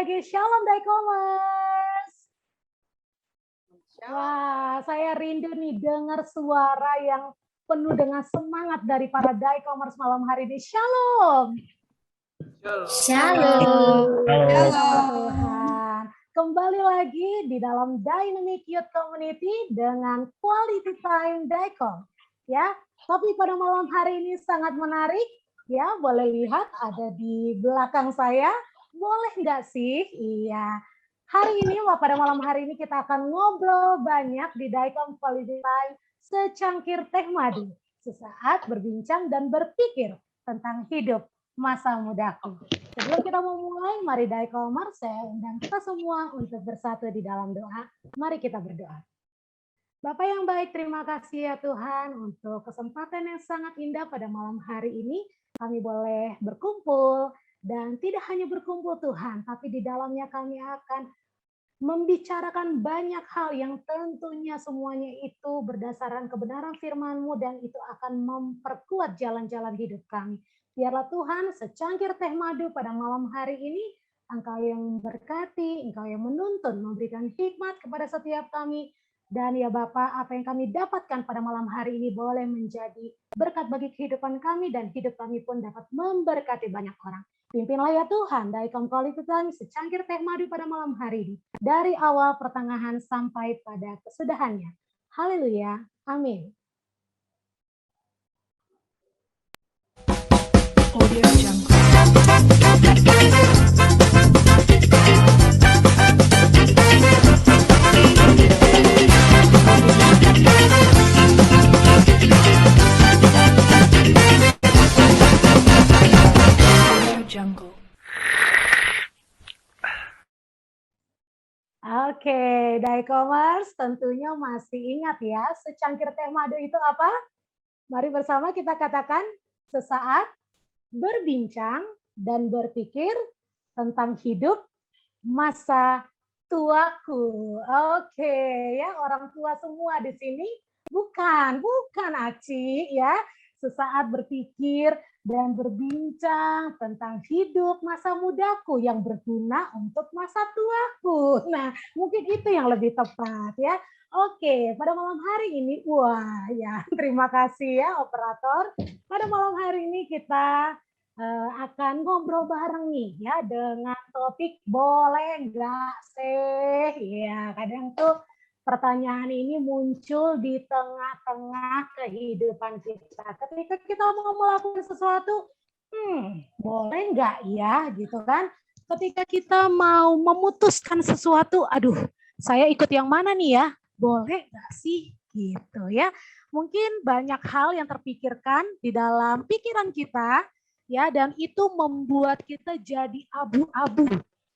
lagi. Shalom Daikomers. Wah, saya rindu nih dengar suara yang penuh dengan semangat dari para Daikomers malam hari ini. Shalom. Shalom. Tuhan. Kembali lagi di dalam Dynamic Youth Community dengan Quality Time Daikom. Ya, tapi pada malam hari ini sangat menarik. Ya, boleh lihat ada di belakang saya. Boleh nggak sih? Iya. Hari ini, pada malam hari ini kita akan ngobrol banyak di Daikom Quality Time secangkir teh madu. Sesaat berbincang dan berpikir tentang hidup masa mudaku. Sebelum kita memulai, mari Daikomers, saya undang kita semua untuk bersatu di dalam doa. Mari kita berdoa. Bapak yang baik, terima kasih ya Tuhan untuk kesempatan yang sangat indah pada malam hari ini. Kami boleh berkumpul dan tidak hanya berkumpul Tuhan, tapi di dalamnya kami akan membicarakan banyak hal yang tentunya semuanya itu berdasarkan kebenaran firman-Mu dan itu akan memperkuat jalan-jalan hidup kami. Biarlah Tuhan secangkir teh madu pada malam hari ini, Engkau yang berkati, Engkau yang menuntun, memberikan hikmat kepada setiap kami. Dan ya Bapak, apa yang kami dapatkan pada malam hari ini boleh menjadi berkat bagi kehidupan kami dan hidup kami pun dapat memberkati banyak orang. Pimpinlah ya Tuhan, Daikom Quality Time secangkir teh madu pada malam hari ini. Dari awal pertengahan sampai pada kesudahannya. Haleluya. Amin. Audio Jungle. Jungle. Oke, Daikomers tentunya masih ingat ya, secangkir teh madu itu apa? Mari bersama kita katakan, sesaat berbincang dan berpikir tentang hidup masa tuaku. Oke, ya orang tua semua di sini. Bukan Aci ya. Sesaat berpikir dan berbincang tentang hidup masa mudaku yang berguna untuk masa tuaku. Nah, mungkin itu yang lebih tepat ya. Oke, pada malam hari ini, wah ya, terima kasih ya operator. Pada malam hari ini kita akan ngobrol bareng nih ya dengan topik boleh nggak sih? Ya, kadang tuh pertanyaan ini muncul di tengah-tengah kehidupan kita. Ketika kita mau melakukan sesuatu, boleh nggak ya gitu kan? Ketika kita mau memutuskan sesuatu, aduh, saya ikut yang mana nih ya? Boleh nggak sih? Gitu ya. Mungkin banyak hal yang terpikirkan di dalam pikiran kita, ya, dan itu membuat kita jadi abu-abu.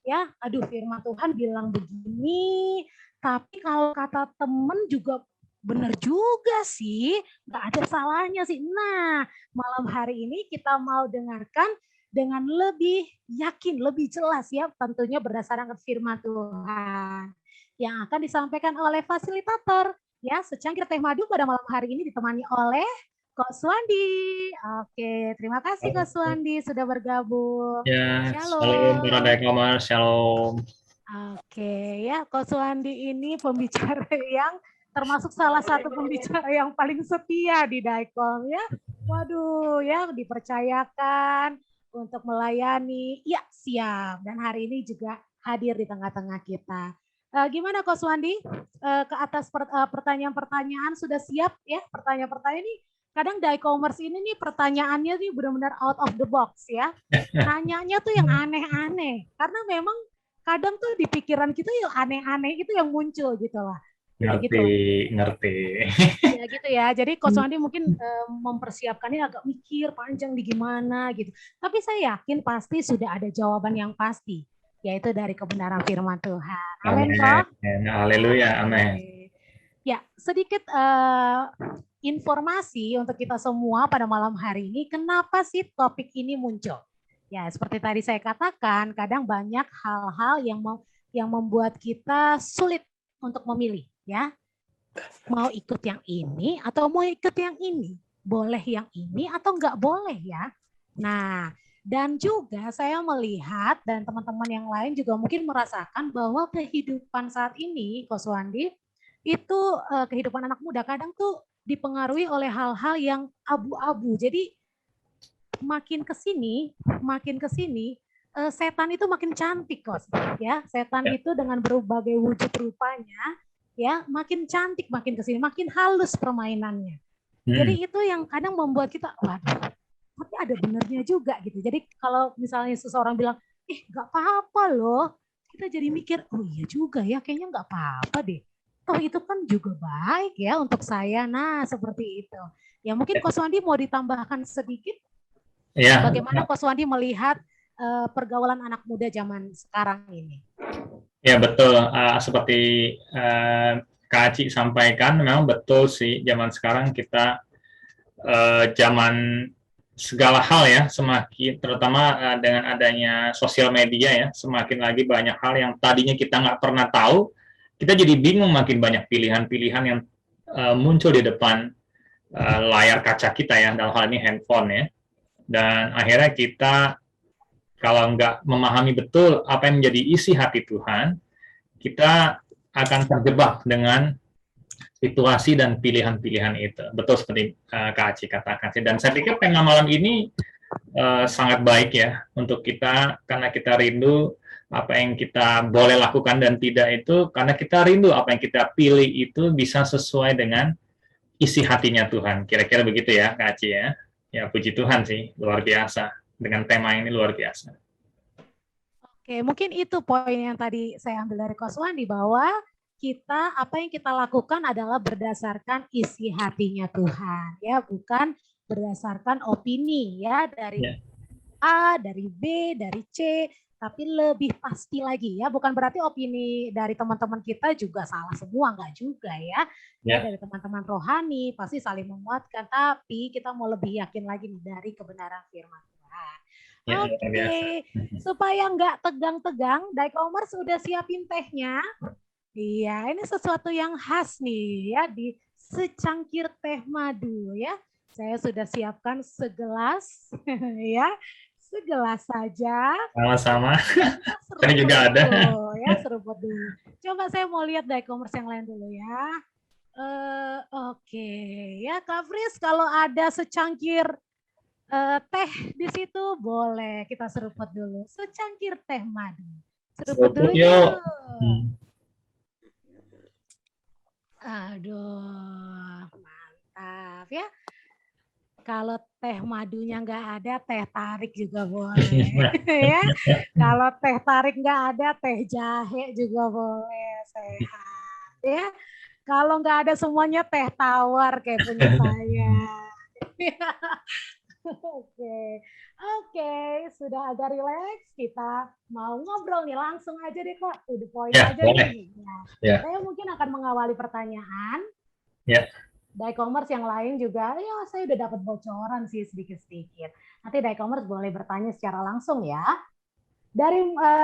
Ya, aduh firman Tuhan bilang begini, tapi kalau kata temen juga benar juga sih, nggak ada salahnya sih. Nah, malam hari ini kita mau dengarkan dengan lebih yakin, lebih jelas ya, tentunya berdasarkan firman Tuhan yang akan disampaikan oleh fasilitator ya, secangkir teh madu pada malam hari ini ditemani oleh Kok Suwandi. Oke, terima kasih Kok Suwandi sudah bergabung. Ya, Shalom. para Daikomers, shalom. Oke, ya Kok Suwandi ini pembicara yang termasuk salah satu pembicara yang paling setia di Daikom ya. Waduh, ya dipercayakan untuk melayani. Ya, siap. Dan hari ini juga hadir di tengah-tengah kita. Gimana Kok Suwandi? Ke atas pertanyaan-pertanyaan sudah siap ya? Pertanyaan-pertanyaan ini kadang Daikomers ini nih pertanyaannya nih benar-benar out of the box ya. Nanyanya tuh yang aneh-aneh. Karena memang kadang tuh di pikiran kita yang aneh-aneh itu yang muncul gitu lah. Ngerti. Ya gitu ya. Jadi Kok Suwandi mungkin mempersiapkannya agak mikir panjang di gimana gitu. Tapi saya yakin pasti sudah ada jawaban yang pasti, yaitu dari kebenaran firman Tuhan. Amin, Kok. Haleluya, amin. Ya, sedikit informasi untuk kita semua pada malam hari ini, kenapa sih topik ini muncul? Ya, seperti tadi saya katakan, kadang banyak hal-hal yang membuat kita sulit untuk memilih, ya. Mau ikut yang ini atau mau ikut yang ini? Boleh yang ini atau enggak boleh ya? Nah, Dan juga saya melihat dan teman-teman yang lain juga mungkin merasakan bahwa kehidupan saat ini, Ko Suwandi, itu kehidupan anak muda kadang tuh dipengaruhi oleh hal-hal yang abu-abu. Jadi makin ke sini setan itu makin cantik, Kos. Ya, setan Ya. itu dengan berbagai wujud rupanya ya makin cantik makin ke sini, makin halus permainannya. Jadi itu yang kadang membuat kita, waduh, tapi ada benernya juga gitu. Jadi kalau misalnya seseorang bilang, nggak apa-apa loh, kita jadi mikir, oh iya juga ya, kayaknya nggak apa-apa deh. Oh itu kan juga baik ya untuk saya. Nah seperti itu. Ya mungkin Ko Suwandi mau ditambahkan sedikit, Ya, bagaimana Ko Suwandi melihat pergaulan anak muda zaman sekarang ini? ya betul. Seperti Kak Aci sampaikan, memang betul sih zaman sekarang kita zaman segala hal ya, semakin terutama dengan adanya sosial media ya, semakin lagi banyak hal yang tadinya kita nggak pernah tahu, kita jadi bingung, makin banyak pilihan-pilihan yang muncul di depan layar kaca kita ya, dalam hal ini handphone ya, dan akhirnya kita kalau nggak memahami betul apa yang menjadi isi hati Tuhan, kita akan terjebak dengan situasi dan pilihan-pilihan itu. Betul seperti Kak Aci katakan. Dan saya pikir tema malam ini sangat baik ya untuk kita, karena kita rindu apa yang kita boleh lakukan dan tidak itu, karena kita rindu apa yang kita pilih itu bisa sesuai dengan isi hatinya Tuhan. Kira-kira begitu ya Kak Aci ya. Ya puji Tuhan sih, luar biasa. Dengan tema ini luar biasa. Oke, mungkin itu poin yang tadi saya ambil dari Ko Suwandi, bahwa kita apa yang kita lakukan adalah berdasarkan isi hatinya Tuhan, ya, bukan berdasarkan opini ya dari A, dari B, dari C, tapi lebih pasti lagi ya, bukan berarti opini dari teman-teman kita juga salah semua, enggak juga ya. Ya, dari teman-teman rohani pasti saling menguatkan, tapi kita mau lebih yakin lagi nih dari kebenaran firman Tuhan. Ya, Oke, supaya nggak tegang-tegang, Daikomers sudah siapin tehnya. Iya, ini sesuatu yang khas nih ya, di secangkir teh madu ya. Saya sudah siapkan segelas ya, segelas saja. Sama-sama. Saya juga ada. Ya, seruput dulu. Coba saya mau lihat Daikomers yang lain dulu ya. Oke, ya Kak Fris, kalau ada secangkir teh di situ boleh kita seruput dulu. Secangkir teh madu. Seruput dulu yuk. Aduh, mantap ya. Kalau teh madunya nggak ada, teh tarik juga boleh. Ya. Kalau teh tarik nggak ada, teh jahe juga boleh. Sehat ya. Kalau nggak ada semuanya, teh tawar kayak punya saya. Oke, sudah agak rileks, kita mau ngobrol nih, langsung aja deh Kak, to the point aja nih. Nah, saya mungkin akan mengawali pertanyaan. Daikomers yang lain juga, ya saya udah dapat bocoran sih sedikit-sedikit. Nanti Daikomers boleh bertanya secara langsung ya.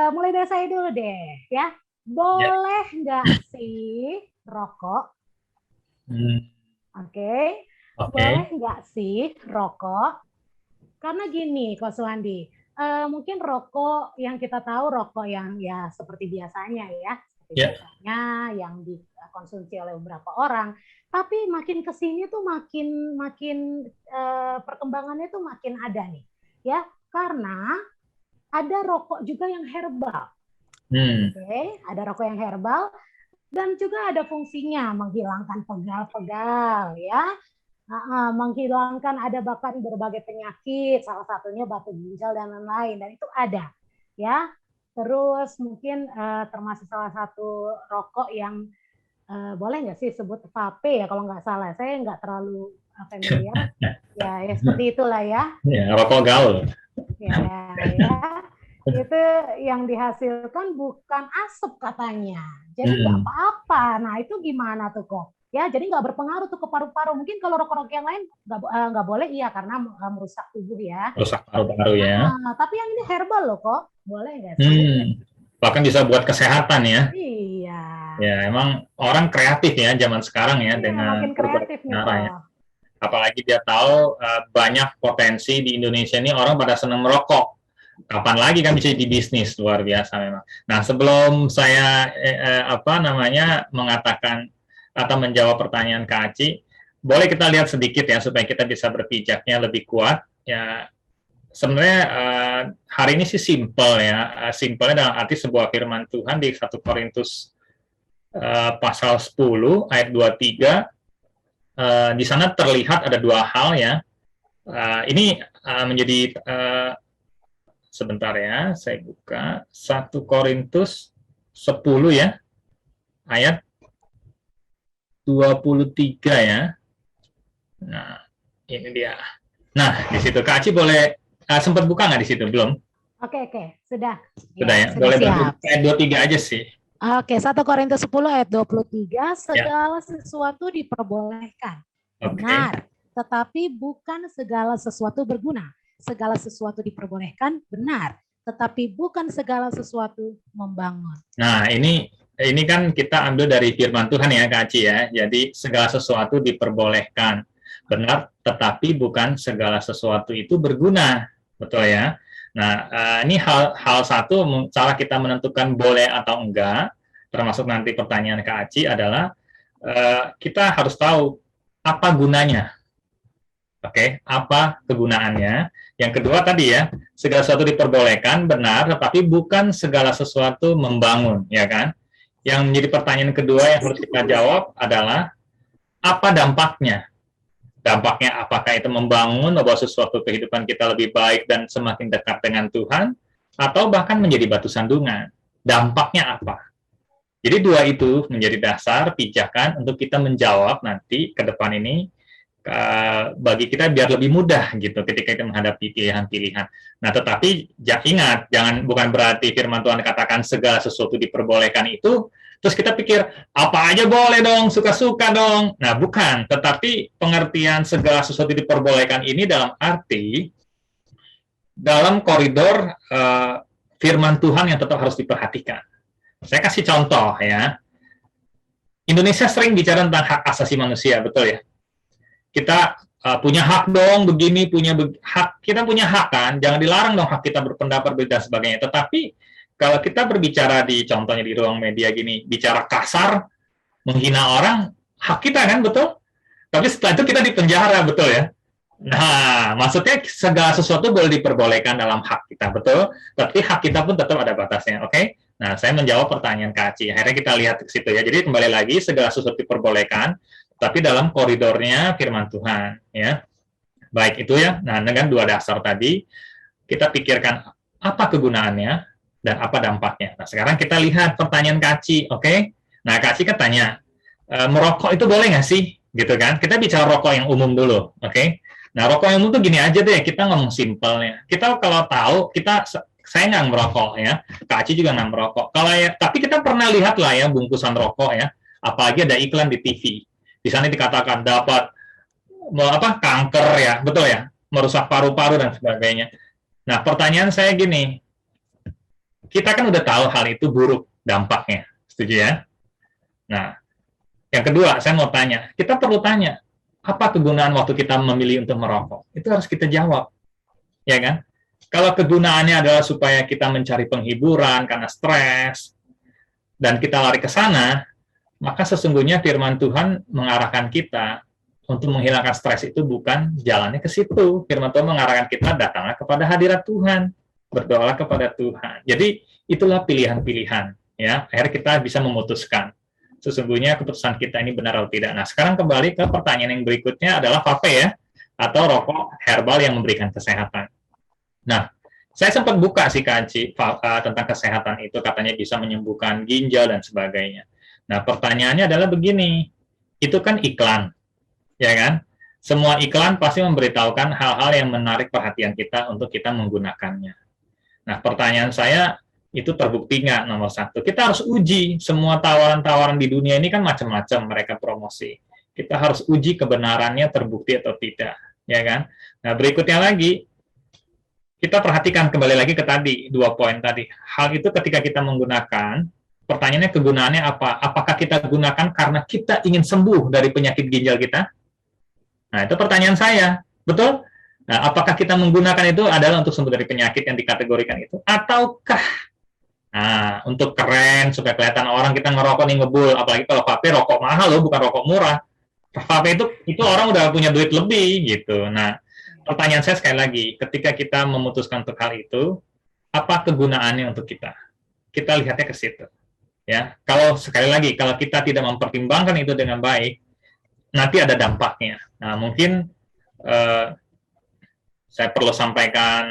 Mulai dari saya dulu deh, ya. Boleh nggak sih rokok? Oke. Boleh nggak sih rokok? Karena gini, Ko Suwandi, mungkin rokok yang kita tahu rokok yang ya seperti biasanya ya, biasanya yang dikonsumsi oleh beberapa orang. Tapi makin kesini tuh makin perkembangannya tuh makin ada nih, ya, karena ada rokok juga yang herbal. Oke, ada rokok yang herbal dan juga ada fungsinya menghilangkan pegal-pegal, ya. Menghilangkan ada bahkan berbagai penyakit, salah satunya batu ginjal dan lain-lain, dan itu ada ya. Terus mungkin termasuk salah satu rokok yang boleh nggak sih sebut vape ya kalau nggak salah, saya nggak terlalu familiar ya seperti itulah ya. Rokok gaul ya itu yang dihasilkan bukan asap katanya, jadi nggak apa-apa. Nah itu gimana tuh kok? Ya, jadi nggak berpengaruh tuh ke paru-paru. Mungkin kalau rokok-rokok yang lain nggak boleh, iya, karena merusak tubuh ya. Merusak paru-paru ya. Tapi yang ini herbal loh kok, boleh nggak sih? Bahkan bisa buat kesehatan ya. Iya. Ya, emang orang kreatif ya zaman sekarang ya, dengan makin kreatif nih ya. Apalagi dia tahu banyak potensi di Indonesia ini orang pada senang merokok. kapan lagi kan bisa di bisnis, luar biasa memang. Nah, sebelum saya mengatakan atau menjawab pertanyaan Kak Aci, boleh kita lihat sedikit ya supaya kita bisa berpijaknya lebih kuat ya. Sebenarnya hari ini sih simple ya. Simpelnya dalam arti sebuah firman Tuhan di 1 Korintus pasal 10 ayat 23, di sana terlihat ada dua hal ya. Ini menjadi sebentar ya, saya buka 1 Korintus 10 ya, ayat 23 ya. Nah, ini dia. Nah, di situ Kak Aci boleh sempat buka nggak di situ? Belum? Oke, sudah. Sudah ya? Sudah Boleh siap. bantu ayat 23 aja sih. Oke, 1 Korintus 10 ayat 23, Ya. segala sesuatu diperbolehkan. Oke. Benar, tetapi bukan segala sesuatu berguna. Segala sesuatu diperbolehkan, benar, tetapi bukan segala sesuatu membangun. Nah, ini kan kita ambil dari firman Tuhan ya, Kak Aci ya. Jadi segala sesuatu diperbolehkan. Benar, tetapi bukan segala sesuatu itu berguna. Betul ya? Nah, ini hal satu, cara kita menentukan boleh atau enggak, termasuk nanti pertanyaan Kak Aci adalah, kita harus tahu apa gunanya. Oke, apa kegunaannya? Yang kedua tadi ya, segala sesuatu diperbolehkan, benar, tetapi bukan segala sesuatu membangun, ya kan? Yang menjadi pertanyaan kedua yang harus kita jawab adalah, apa dampaknya? Dampaknya apakah itu membangun, membawa sesuatu kehidupan kita lebih baik dan semakin dekat dengan Tuhan, atau bahkan menjadi batu sandungan? Dampaknya apa? Jadi dua itu menjadi dasar pijakan untuk kita menjawab nanti ke depan ini, bagi kita biar lebih mudah gitu ketika kita menghadapi pilihan-pilihan. Nah, tetapi ingat, bukan berarti firman Tuhan katakan segala sesuatu diperbolehkan itu, terus kita pikir apa aja boleh dong, suka-suka dong. Nah, bukan, tetapi pengertian segala sesuatu diperbolehkan ini dalam arti dalam koridor firman Tuhan yang tetap harus diperhatikan. Saya kasih contoh ya. Indonesia sering bicara tentang hak asasi manusia, betul ya? Kita punya hak dong, begini, hak, kita punya hak kan, jangan dilarang dong hak kita berpendapat dan sebagainya. Tetapi kalau kita berbicara contohnya di ruang media gini, bicara kasar, menghina orang, hak kita kan, betul? Tapi setelah itu kita dipenjara, betul ya? Nah, maksudnya segala sesuatu boleh diperbolehkan dalam hak kita, betul? Tapi hak kita pun tetap ada batasnya, oke? Nah, saya menjawab pertanyaan Kak Aci. Akhirnya kita lihat ke situ ya. Jadi kembali lagi, segala sesuatu diperbolehkan, tapi dalam koridornya firman Tuhan, ya. Baik itu ya. Nah, dengan dua dasar tadi, kita pikirkan apa kegunaannya dan apa dampaknya. Nah, sekarang kita lihat pertanyaan Kak Aci, oke? Nah, Kak Aci kan tanya, merokok itu boleh nggak sih? Gitu kan? Kita bicara rokok yang umum dulu, oke? Nah, rokok yang umum tuh gini aja deh, kita ngomong simpelnya. Kita kalau tahu, saya nggak merokok ya, Kak Aci juga nggak merokok. Tapi kita pernah lihat lah ya bungkusan rokok ya, apalagi ada iklan di TV. Di sana dikatakan dapat kanker ya, betul ya, merusak paru-paru dan sebagainya. Nah, pertanyaan saya gini, kita kan udah tahu hal itu buruk dampaknya, setuju ya? Nah, yang kedua saya mau tanya, kita perlu tanya, apa kegunaan waktu kita memilih untuk merokok? Itu harus kita jawab, ya kan? Kalau kegunaannya adalah supaya kita mencari penghiburan karena stres, dan kita lari ke sana, maka sesungguhnya firman Tuhan mengarahkan kita untuk menghilangkan stres itu bukan jalannya ke situ. Firman Tuhan mengarahkan kita datanglah kepada hadirat Tuhan, berdoalah kepada Tuhan. Jadi itulah pilihan-pilihan ya. Akhirnya kita bisa memutuskan sesungguhnya keputusan kita ini benar atau tidak. Nah, sekarang kembali ke pertanyaan yang berikutnya adalah vape ya, atau rokok herbal yang memberikan kesehatan. Nah, saya sempat buka sih Kak Aci tentang kesehatan itu, katanya bisa menyembuhkan ginjal dan sebagainya. Nah, pertanyaannya adalah begini, itu kan iklan, ya kan? Semua iklan pasti memberitahukan hal-hal yang menarik perhatian kita untuk kita menggunakannya. Nah, pertanyaan saya, itu terbukti nggak nomor satu? Kita harus uji, semua tawaran-tawaran di dunia ini kan macam-macam mereka promosi. Kita harus uji kebenarannya terbukti atau tidak, ya kan? Nah, berikutnya lagi, kita perhatikan kembali lagi ke tadi, 2 poin tadi. Hal itu ketika kita menggunakan, pertanyaannya kegunaannya apa? Apakah kita gunakan karena kita ingin sembuh dari penyakit ginjal kita? Nah, itu pertanyaan saya. Betul? Nah, apakah kita menggunakan itu adalah untuk sembuh dari penyakit yang dikategorikan itu, ataukah untuk keren supaya kelihatan orang kita ngerokok nih ngebul, apalagi kalau vape rokok mahal loh, bukan rokok murah. Vape itu orang udah punya duit lebih gitu. Nah, pertanyaan saya sekali lagi, ketika kita memutuskan untuk hal itu, apa kegunaannya untuk kita? Kita lihatnya ke situ. Ya, kalau sekali lagi, kalau kita tidak mempertimbangkan itu dengan baik, nanti ada dampaknya. Nah, mungkin saya perlu sampaikan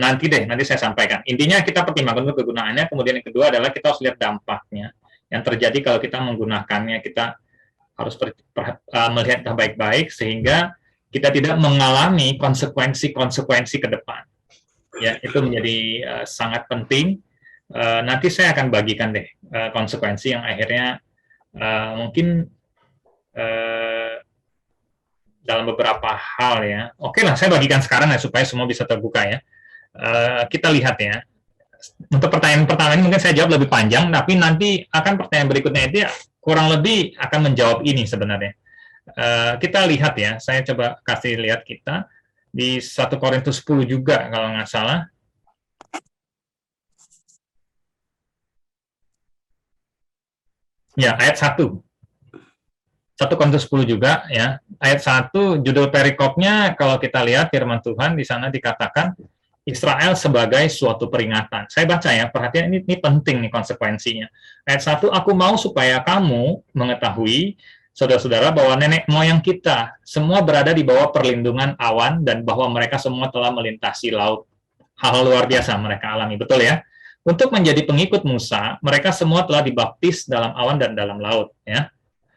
nanti saya sampaikan. Intinya kita pertimbangkan dulu kegunaannya, kemudian yang kedua adalah kita harus lihat dampaknya. Yang terjadi kalau kita menggunakannya, kita harus melihat baik-baik sehingga kita tidak mengalami konsekuensi ke depan. Ya, itu menjadi sangat penting. Nanti saya akan bagikan deh konsekuensi yang akhirnya mungkin dalam beberapa hal ya. Oke lah, saya bagikan sekarang ya supaya semua bisa terbuka ya. Kita lihat ya. Untuk pertanyaan pertama ini mungkin saya jawab lebih panjang, tapi nanti akan pertanyaan berikutnya itu ya, kurang lebih akan menjawab ini sebenarnya. Kita lihat ya, saya coba kasih lihat kita di 1 Korintus 10 juga kalau nggak salah. Ya, ayat 1. 1 Korintus 10 juga ya. Ayat 1 judul perikopnya kalau kita lihat firman Tuhan di sana dikatakan Israel sebagai suatu peringatan. Saya baca ya, perhatian ini penting nih konsekuensinya. Ayat 1, aku mau supaya kamu mengetahui saudara-saudara bahwa nenek moyang kita semua berada di bawah perlindungan awan dan bahwa mereka semua telah melintasi laut. Hal luar biasa mereka alami, betul ya? Untuk menjadi pengikut Musa, mereka semua telah dibaptis dalam awan dan dalam laut ya.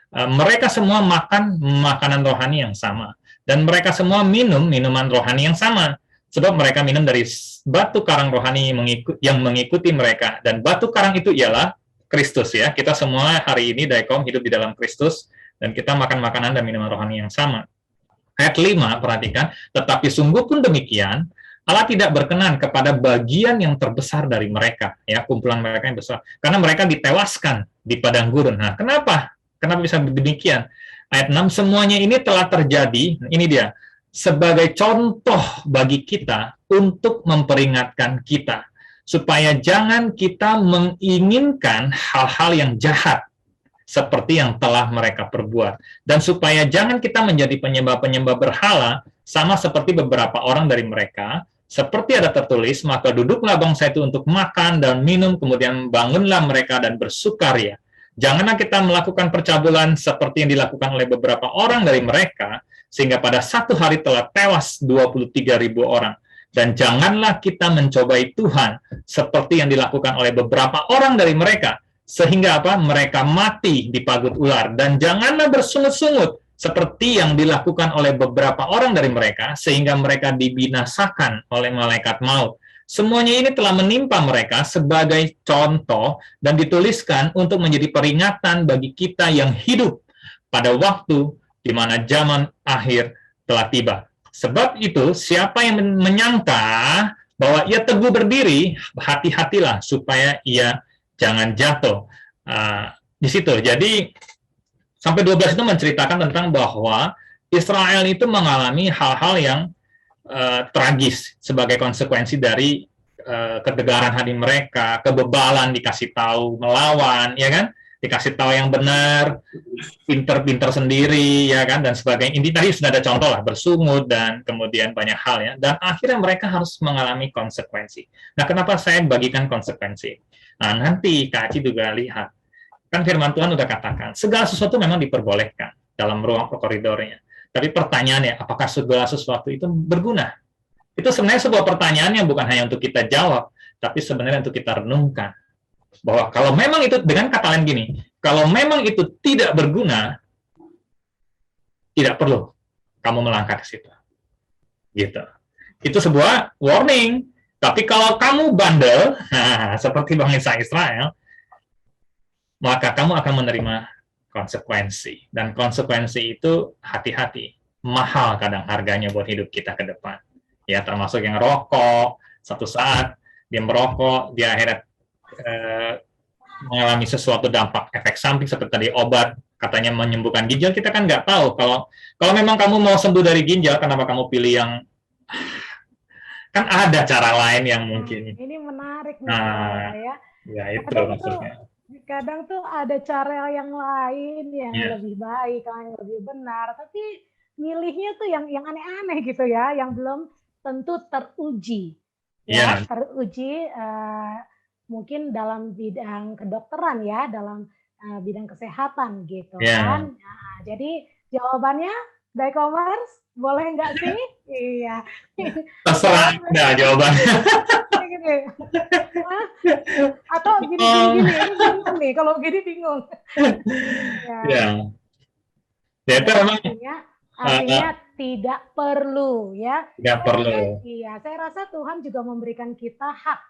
Mereka semua makan makanan rohani yang sama dan mereka semua minum minuman rohani yang sama sebab mereka minum dari batu karang rohani yang mengikuti mereka, dan batu karang itu ialah Kristus ya. Kita semua hari ini Daikom hidup di dalam Kristus dan kita makan makanan dan minuman rohani yang sama. Ayat 5, perhatikan, tetapi sungguh pun demikian Allah tidak berkenan kepada bagian yang terbesar dari mereka ya, kumpulan mereka yang besar, karena mereka ditewaskan di padang gurun. Nah, kenapa bisa demikian? Ayat 6, semuanya ini telah terjadi, ini dia, sebagai contoh bagi kita untuk memperingatkan kita, supaya jangan kita menginginkan hal-hal yang jahat seperti yang telah mereka perbuat, dan supaya jangan kita menjadi penyembah-penyembah berhala, sama seperti beberapa orang dari mereka. Seperti ada tertulis, maka duduklah bangsa itu untuk makan dan minum, kemudian bangunlah mereka dan bersukaria. Janganlah kita melakukan percabulan seperti yang dilakukan oleh beberapa orang dari mereka, sehingga pada satu hari telah tewas 23.000 orang. Dan janganlah kita mencobai Tuhan seperti yang dilakukan oleh beberapa orang dari mereka, sehingga mereka mati di pagut ular. Dan janganlah bersungut-sungut seperti yang dilakukan oleh beberapa orang dari mereka, sehingga mereka dibinasakan oleh malaikat maut. Semuanya ini telah menimpa mereka sebagai contoh dan dituliskan untuk menjadi peringatan bagi kita yang hidup pada waktu di mana zaman akhir telah tiba. Sebab itu, siapa yang menyangka bahwa ia teguh berdiri, hati-hatilah supaya ia jangan jatuh. Di situ. Jadi, sampai 12 itu menceritakan tentang bahwa Israel itu mengalami hal-hal yang tragis sebagai konsekuensi dari ketegaran hati mereka, kebebalan, dikasih tahu melawan, ya kan? Dikasih tahu yang benar, pinter-pinter sendiri, ya kan, dan sebagainya. Ini tadi sudah ada contoh lah, bersungut dan kemudian banyak hal ya. Dan akhirnya mereka harus mengalami konsekuensi. Nah, kenapa saya bagikan konsekuensi? Nah, nanti Kak Aci juga lihat. Kan firman Tuhan udah katakan, segala sesuatu memang diperbolehkan dalam ruang koridornya. Tapi pertanyaannya, apakah segala sesuatu itu berguna? Itu sebenarnya sebuah pertanyaan yang bukan hanya untuk kita jawab, tapi sebenarnya untuk kita renungkan. Bahwa kalau memang itu, dengan kata lain gini, kalau memang itu tidak berguna, tidak perlu kamu melangkah ke situ. Gitu. Itu sebuah warning. Tapi kalau kamu bandel, seperti bangsa Israel, maka kamu akan menerima konsekuensi. Dan konsekuensi itu hati-hati. Mahal kadang harganya buat hidup kita ke depan. Ya, termasuk yang rokok, satu saat dia merokok, dia akhirnya mengalami sesuatu dampak efek samping seperti tadi obat, katanya menyembuhkan ginjal, kita kan nggak tahu. Kalau memang kamu mau sembuh dari ginjal, kenapa kamu pilih yang Kan ada cara lain yang mungkin. Ini menarik nih Nah, ya. ya itu Kadang tuh, maksudnya. kadang tuh ada cara yang lain yang Iya. lebih baik, yang lebih benar, tapi milihnya tuh yang aneh-aneh gitu ya, yang belum tentu teruji. Ya, Iya, teruji mungkin dalam bidang kedokteran ya, dalam bidang kesehatan gitu iya. kan. Nah, jadi jawabannya Daikomers boleh nggak sih? Iya. Terserah Anda jawabannya. Gini. Hah? Atau gini, ini bingung nih, kalau gini bingung. Ya, Ya, ya itu ya memang artinya tidak perlu ya. tidak Saya rasa, perlu. iya, saya rasa Tuhan juga memberikan kita hak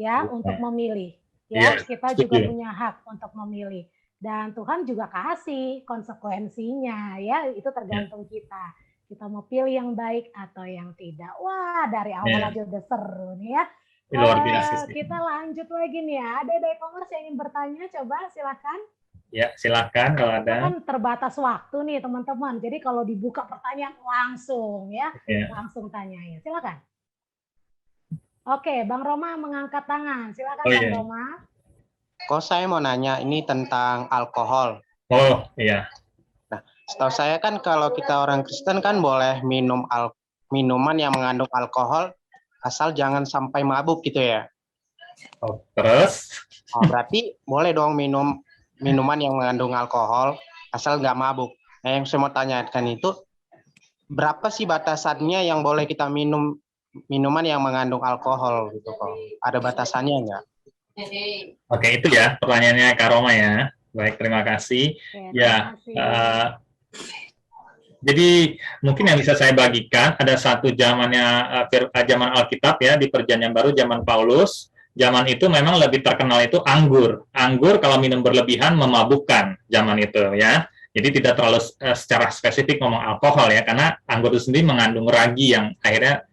ya untuk memilih. Iya, Ya, kita juga setuju. punya hak untuk memilih. Dan Tuhan juga kasih konsekuensinya ya, itu tergantung kita. Kita mau pilih yang baik atau yang tidak. Wah, dari awal Ya, aja udah seru nih ya. luar biasa sih. Kita lanjut lagi nih ya. Ada e-commerce yang ingin bertanya, coba silakan. Ya, silakan kalau Kita ada. kan terbatas waktu nih teman-teman. Jadi kalau dibuka pertanyaan langsung ya, Ya. langsung tanyain. Silakan. Oke, Bang Roma mengangkat tangan. Silakan Oh, Bang iya. Roma. Kok saya mau nanya ini tentang alkohol. Oh, iya. Setahu saya kan kalau kita orang Kristen kan boleh minum minuman yang mengandung alkohol asal jangan sampai mabuk gitu ya. Oh, terus? Oh, berarti boleh dong minum minuman yang mengandung alkohol asal nggak mabuk. Nah, yang saya mau tanyakan itu berapa sih batasannya yang boleh kita minum minuman yang mengandung alkohol gitu kok? Ada batasannya nggak? Oke, itu ya pertanyaannya Kak Roma ya. Baik, terima kasih. Oke, Ya, terima kasih. jadi mungkin yang bisa saya bagikan ada satu zamannya zaman Alkitab ya, di Perjanjian Baru zaman Paulus. Zaman itu memang lebih terkenal itu anggur. Anggur kalau minum berlebihan memabukkan zaman itu ya. Jadi tidak terlalu secara spesifik ngomong alkohol ya, karena anggur itu sendiri mengandung ragi yang akhirnya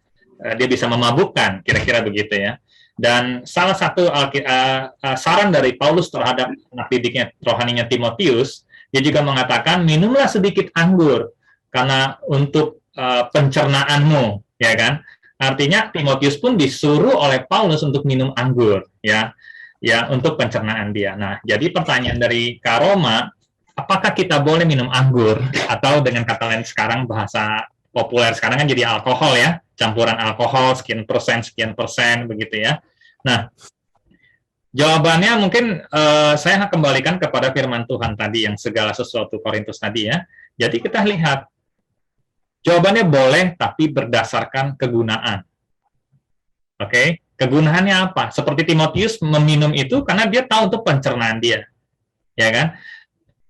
dia bisa memabukkan, kira-kira begitu ya. Dan salah satu saran dari Paulus terhadap anak didiknya rohaninya Timotius, dia juga mengatakan minumlah sedikit anggur karena untuk pencernaanmu, ya kan? Artinya Timotius pun disuruh oleh Paulus untuk minum anggur, ya untuk pencernaan dia. Nah, jadi pertanyaan dari Kak Roma, apakah kita boleh minum anggur atau dengan kata lain sekarang bahasa populer sekarang kan jadi alkohol ya, campuran alkohol sekian persen begitu ya. Nah, jawabannya mungkin saya kembalikan kepada firman Tuhan tadi yang segala sesuatu Korintus tadi ya. Jadi kita lihat jawabannya boleh tapi berdasarkan kegunaan. Oke, kegunaannya apa? Seperti Timotius meminum itu karena dia tahu untuk pencernaan dia. Ya kan?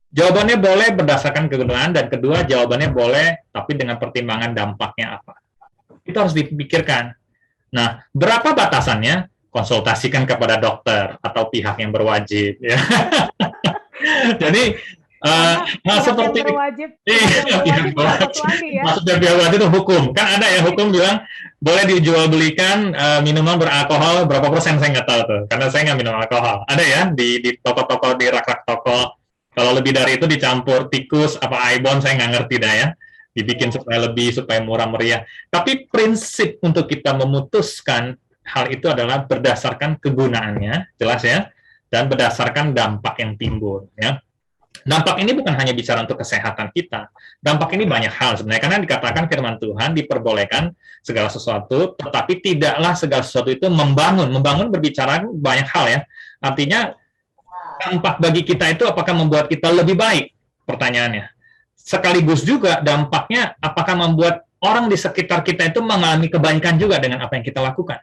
Jawabannya boleh berdasarkan kegunaan, dan kedua jawabannya boleh tapi dengan pertimbangan dampaknya apa. Itu harus dipikirkan. Nah, berapa batasannya? Konsultasikan kepada dokter atau pihak yang berwajib ya. Jadi seperti berwajib, maksudnya pihak berwajib itu hukum. Kan ada ya hukum bilang boleh dijual belikan minuman beralkohol berapa persen, saya nggak tahu tuh, karena saya nggak minum alkohol. Ada ya di toko-toko, di rak-rak toko. Kalau lebih dari itu dicampur tikus apa ibon, saya nggak ngerti dah ya. Dibikin supaya lebih, supaya murah meriah. Tapi prinsip untuk kita memutuskan hal itu adalah berdasarkan kegunaannya, jelas ya, dan berdasarkan dampak yang timbul ya. Dampak ini bukan hanya bicara untuk kesehatan kita. Dampak ini banyak hal sebenarnya, karena dikatakan firman Tuhan diperbolehkan segala sesuatu, tetapi tidaklah segala sesuatu itu membangun. Membangun berbicara banyak hal ya. Artinya dampak bagi kita itu apakah membuat kita lebih baik? Pertanyaannya. Sekaligus juga dampaknya apakah membuat orang di sekitar kita itu mengalami kebaikan juga dengan apa yang kita lakukan?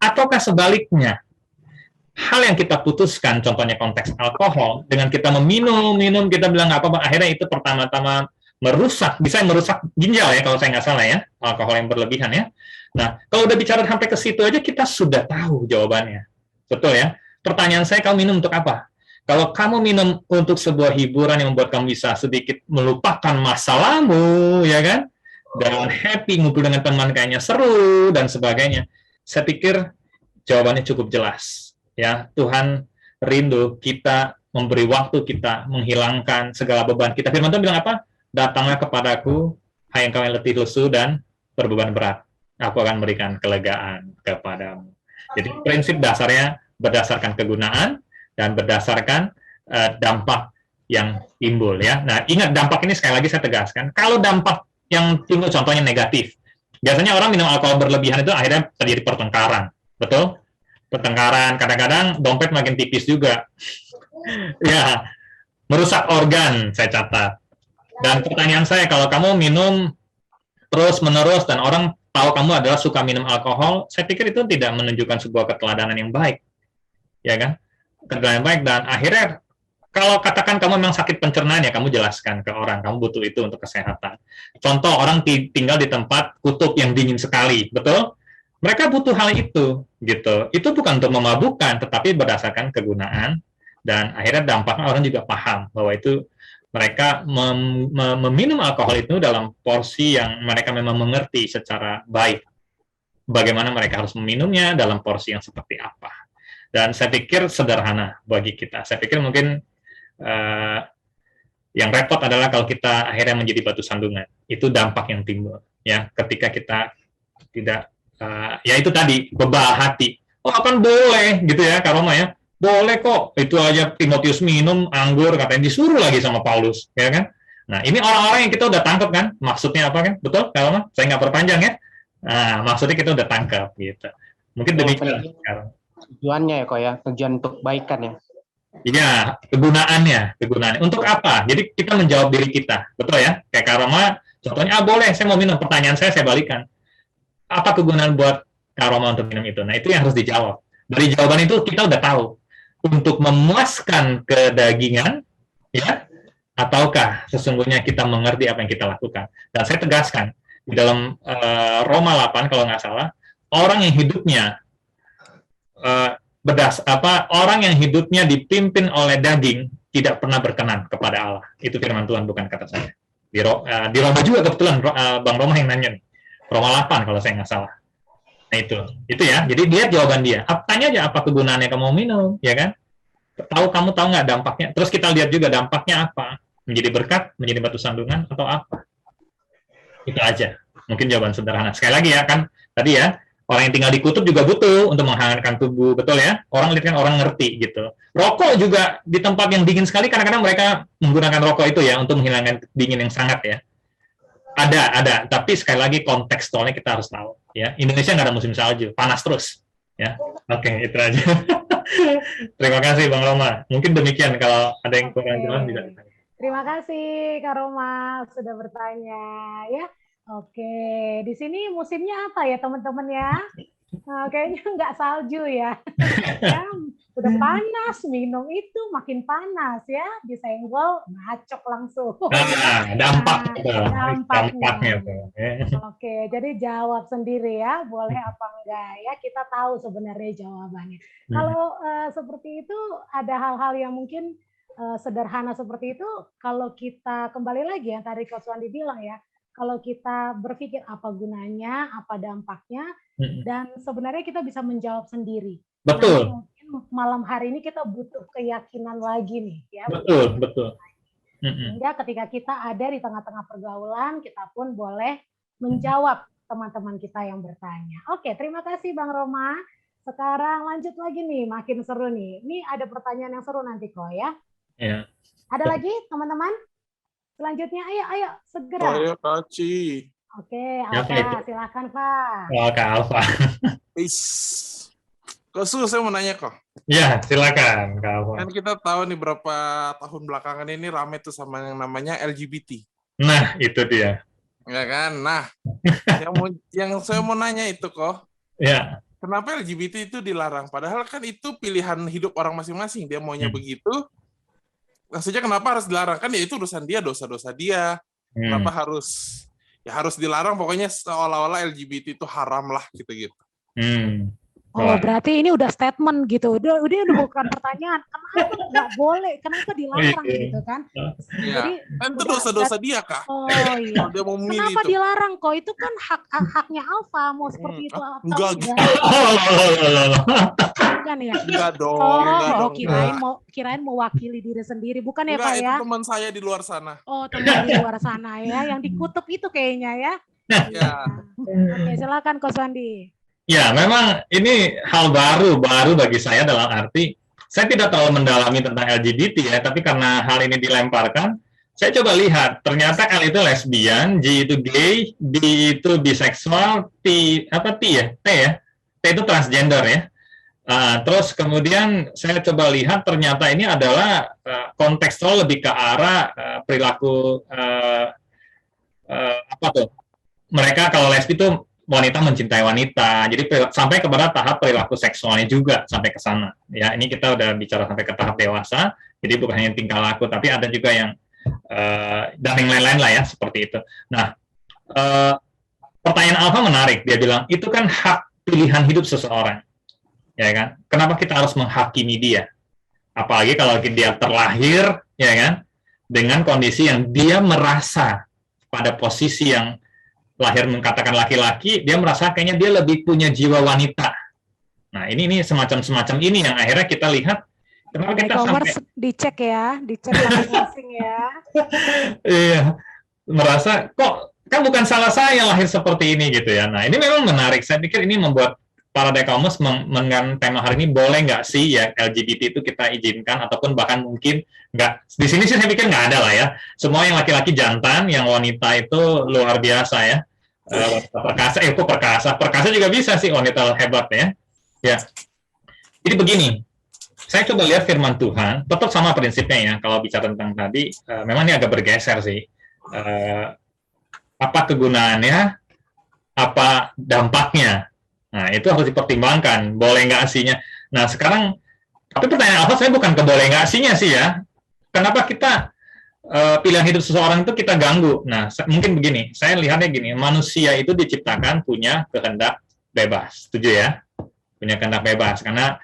Ataukah sebaliknya? Hal yang kita putuskan, contohnya konteks alkohol, dengan kita meminum, kita bilang nggak apa-apa, akhirnya itu pertama-tama bisa merusak ginjal ya, kalau saya nggak salah ya, alkohol yang berlebihan ya. Nah, kalau udah bicara sampai ke situ aja, kita sudah tahu jawabannya. Betul ya? Pertanyaan saya, kamu minum untuk apa? Kalau kamu minum untuk sebuah hiburan yang membuat kamu bisa sedikit melupakan masalahmu, ya kan? Dan happy, ngumpul dengan teman kayaknya seru, dan sebagainya. Saya pikir jawabannya cukup jelas. Ya, Tuhan rindu kita memberi waktu kita, menghilangkan segala beban kita. Firman Tuhan bilang apa? Datanglah kepadaku, hai engkau yang letih lesu dan berbeban berat, aku akan berikan kelegaan kepadamu. Jadi prinsip dasarnya berdasarkan kegunaan dan berdasarkan dampak yang timbul ya. Nah, ingat dampak ini sekali lagi saya tegaskan. Kalau dampak yang timbul contohnya negatif, biasanya orang minum alkohol berlebihan itu akhirnya terjadi pertengkaran, betul? Pertengkaran, kadang-kadang dompet makin tipis juga. Ya, merusak organ, saya catat. Dan pertanyaan saya, kalau kamu minum terus-menerus dan orang tahu kamu adalah suka minum alkohol, saya pikir itu tidak menunjukkan sebuah keteladanan yang baik. Ya kan? Keteladanan yang baik, dan akhirnya kalau katakan kamu memang sakit pencernaan, ya kamu jelaskan ke orang, kamu butuh itu untuk kesehatan. Contoh, orang tinggal di tempat kutub yang dingin sekali, betul? Mereka butuh hal itu, gitu. Itu bukan untuk memabukkan, tetapi berdasarkan kegunaan, dan akhirnya dampaknya orang juga paham bahwa itu mereka meminum alkohol itu dalam porsi yang mereka memang mengerti secara baik. Bagaimana mereka harus meminumnya dalam porsi yang seperti apa. Dan saya pikir sederhana bagi kita. Saya pikir mungkin yang repot adalah kalau kita akhirnya menjadi batu sandungan. Itu dampak yang timbul. Ya, ketika kita tidak, ya itu tadi, bebal hati. Oh, kan boleh, gitu ya, Kak Roma ya. Boleh kok, itu aja Timotius minum anggur, katanya disuruh lagi sama Paulus, ya kan? Nah, ini orang-orang yang kita udah tangkap kan, maksudnya apa kan? Betul, kalau mah saya nggak perpanjang ya. Nah, maksudnya kita udah tangkap gitu. Mungkin demikian sekarang. Tujuannya ya kok ya, tujuan untuk kebaikan ya. Iya, kegunaannya. Untuk apa? Jadi kita menjawab diri kita, betul ya? Kayak Kak Roma, contohnya, boleh, saya mau minum. Pertanyaan saya balikan. Apa kegunaan buat Kak Roma untuk minum itu? Nah, itu yang harus dijawab. Dari jawaban itu kita udah tahu. Untuk memuaskan kedagingan, ya, ataukah sesungguhnya kita mengerti apa yang kita lakukan. Dan saya tegaskan, di dalam Roma 8, kalau nggak salah, orang yang hidupnya orang yang hidupnya dipimpin oleh daging tidak pernah berkenan kepada Allah. Itu firman Tuhan, bukan kata saya. Di Roma juga kebetulan Bang Roma yang nanya nih. Roma 8 kalau saya nggak salah. Nah itu ya. Jadi lihat jawaban dia. Tanya aja apa kegunaannya kamu mau minum, ya kan? Kamu tahu nggak dampaknya? Terus kita lihat juga dampaknya apa? Menjadi berkat, menjadi batu sandungan, atau apa? Itu aja. Mungkin jawaban sederhana. Sekali lagi ya kan, tadi ya, orang yang tinggal di kutub juga butuh untuk menghangatkan tubuh, betul ya? Orang lihat kan orang ngerti gitu. Rokok juga di tempat yang dingin sekali, kadang-kadang mereka menggunakan rokok itu ya untuk menghilangkan dingin yang sangat ya. Ada. Tapi sekali lagi kontekstualnya kita harus tahu. Ya, Indonesia nggak ada musim salju, panas terus. Ya, oke, itu aja. Terima kasih Bang Roma. Mungkin demikian, kalau ada yang kurang jelas bisa ditanya. Terima kasih Kak Roma sudah bertanya ya. Oke, di sini musimnya apa ya teman-teman ya? Kayaknya nggak salju ya. Ya, udah panas, minum itu makin panas ya, disenggol, ngacok langsung. Dampaknya tuh. Oke, jadi jawab sendiri ya, boleh apa enggak ya, kita tahu sebenarnya jawabannya. Kalau seperti itu, ada hal-hal yang mungkin sederhana seperti itu, kalau kita kembali lagi yang tadi Coach Wandi bilang ya, kalau kita berpikir apa gunanya, apa dampaknya, dan sebenarnya kita bisa menjawab sendiri. Betul. Nah, mungkin malam hari ini kita butuh keyakinan lagi nih, ya. Betul. Sehingga ketika kita ada di tengah-tengah pergaulan, kita pun boleh menjawab teman-teman kita yang bertanya. Oke, terima kasih Bang Roma. Sekarang lanjut lagi nih, makin seru nih. Ini ada pertanyaan yang seru nanti kok ya. Ya. Ada lagi teman-teman? Selanjutnya, ayo segera. Ayo Kaci. Oke, Alfa, silakan Pak. Kak Alfa. Kok saya mau nanya kok. Ya, silakan Kak Alfa. Kan kita tahu nih berapa tahun belakangan ini rame tuh sama yang namanya LGBT. Nah, itu dia. Ya kan? Nah, yang saya mau nanya itu kok. Ya. Kenapa LGBT itu dilarang? Padahal kan itu pilihan hidup orang masing-masing. Dia maunya begitu. Maksudnya kenapa harus dilarang? Kan ya itu urusan dia, dosa-dosa dia. Kenapa harus dilarang? Pokoknya seolah-olah LGBT itu haram lah gitu-gitu. Oh, berarti ini udah statement gitu. Udah bukan pertanyaan. Kenapa nggak boleh? Kenapa dilarang gitu kan? Ya. Jadi kan itu dosa-dosa dia, Kak. Oh iya. Dia mau memilih kenapa itu. dilarang kok? Itu kan haknya Alfa mau seperti itu atau enggak. Bukan ya? Enggak dong. Kirain mewakili diri sendiri. Bukan ya, enggak, Pak ya? Itu teman saya di luar sana. Oh, teman di luar sana ya. Yang di kutub itu kayaknya ya. Ya. Oke, silakan Coach Wandi. Ya, memang ini hal baru bagi saya dalam arti saya tidak terlalu mendalami tentang LGBT ya, tapi karena hal ini dilemparkan, saya coba lihat ternyata L itu lesbian, G itu gay, B itu biseksual, T ya, T itu transgender ya. Terus kemudian saya coba lihat ternyata ini adalah kontekstual lebih ke arah perilaku mereka kalau lesbi itu wanita mencintai wanita, jadi sampai kepada tahap perilaku seksualnya juga sampai ke sana. Ya, ini kita udah bicara sampai ke tahap dewasa, jadi bukan hanya tingkah laku, tapi ada juga yang dan yang lain-lain lah ya seperti itu. Nah, pertanyaan Alfa menarik, dia bilang itu kan hak pilihan hidup seseorang, ya kan? Kenapa kita harus menghakimi dia? Apalagi kalau dia terlahir, ya kan, dengan kondisi yang dia merasa pada posisi yang lahir mengatakan laki-laki, dia merasa kayaknya dia lebih punya jiwa wanita. Nah, ini semacam ini yang akhirnya kita lihat kenapa kita E-commerce sampai dicek masing-masing ya. iya, merasa kok kan bukan salah saya lahir seperti ini gitu ya. Nah, ini memang menarik. Saya pikir ini membuat para e-commerce dengan tema hari ini boleh nggak sih ya LGBT itu kita izinkan ataupun bahkan mungkin nggak. Di sini sih saya pikir nggak ada lah ya. Semua yang laki-laki jantan, yang wanita itu luar biasa ya. Wanita perkasa juga bisa sih wanita hebat ya. Ya. Jadi begini, saya coba lihat firman Tuhan, tetap sama prinsipnya ya. Kalau bicara tentang tadi, memang ini agak bergeser sih. Apa kegunaannya, apa dampaknya. Nah, itu harus dipertimbangkan. Boleh nggak aslinya. Nah, sekarang, tapi pertanyaan apa? Saya bukan ke boleh nggak aslinya sih ya. Kenapa kita pilihan hidup seseorang itu kita ganggu? Nah, mungkin begini, saya lihatnya gini, manusia itu diciptakan punya kehendak bebas. Setuju ya? Punya kehendak bebas. Karena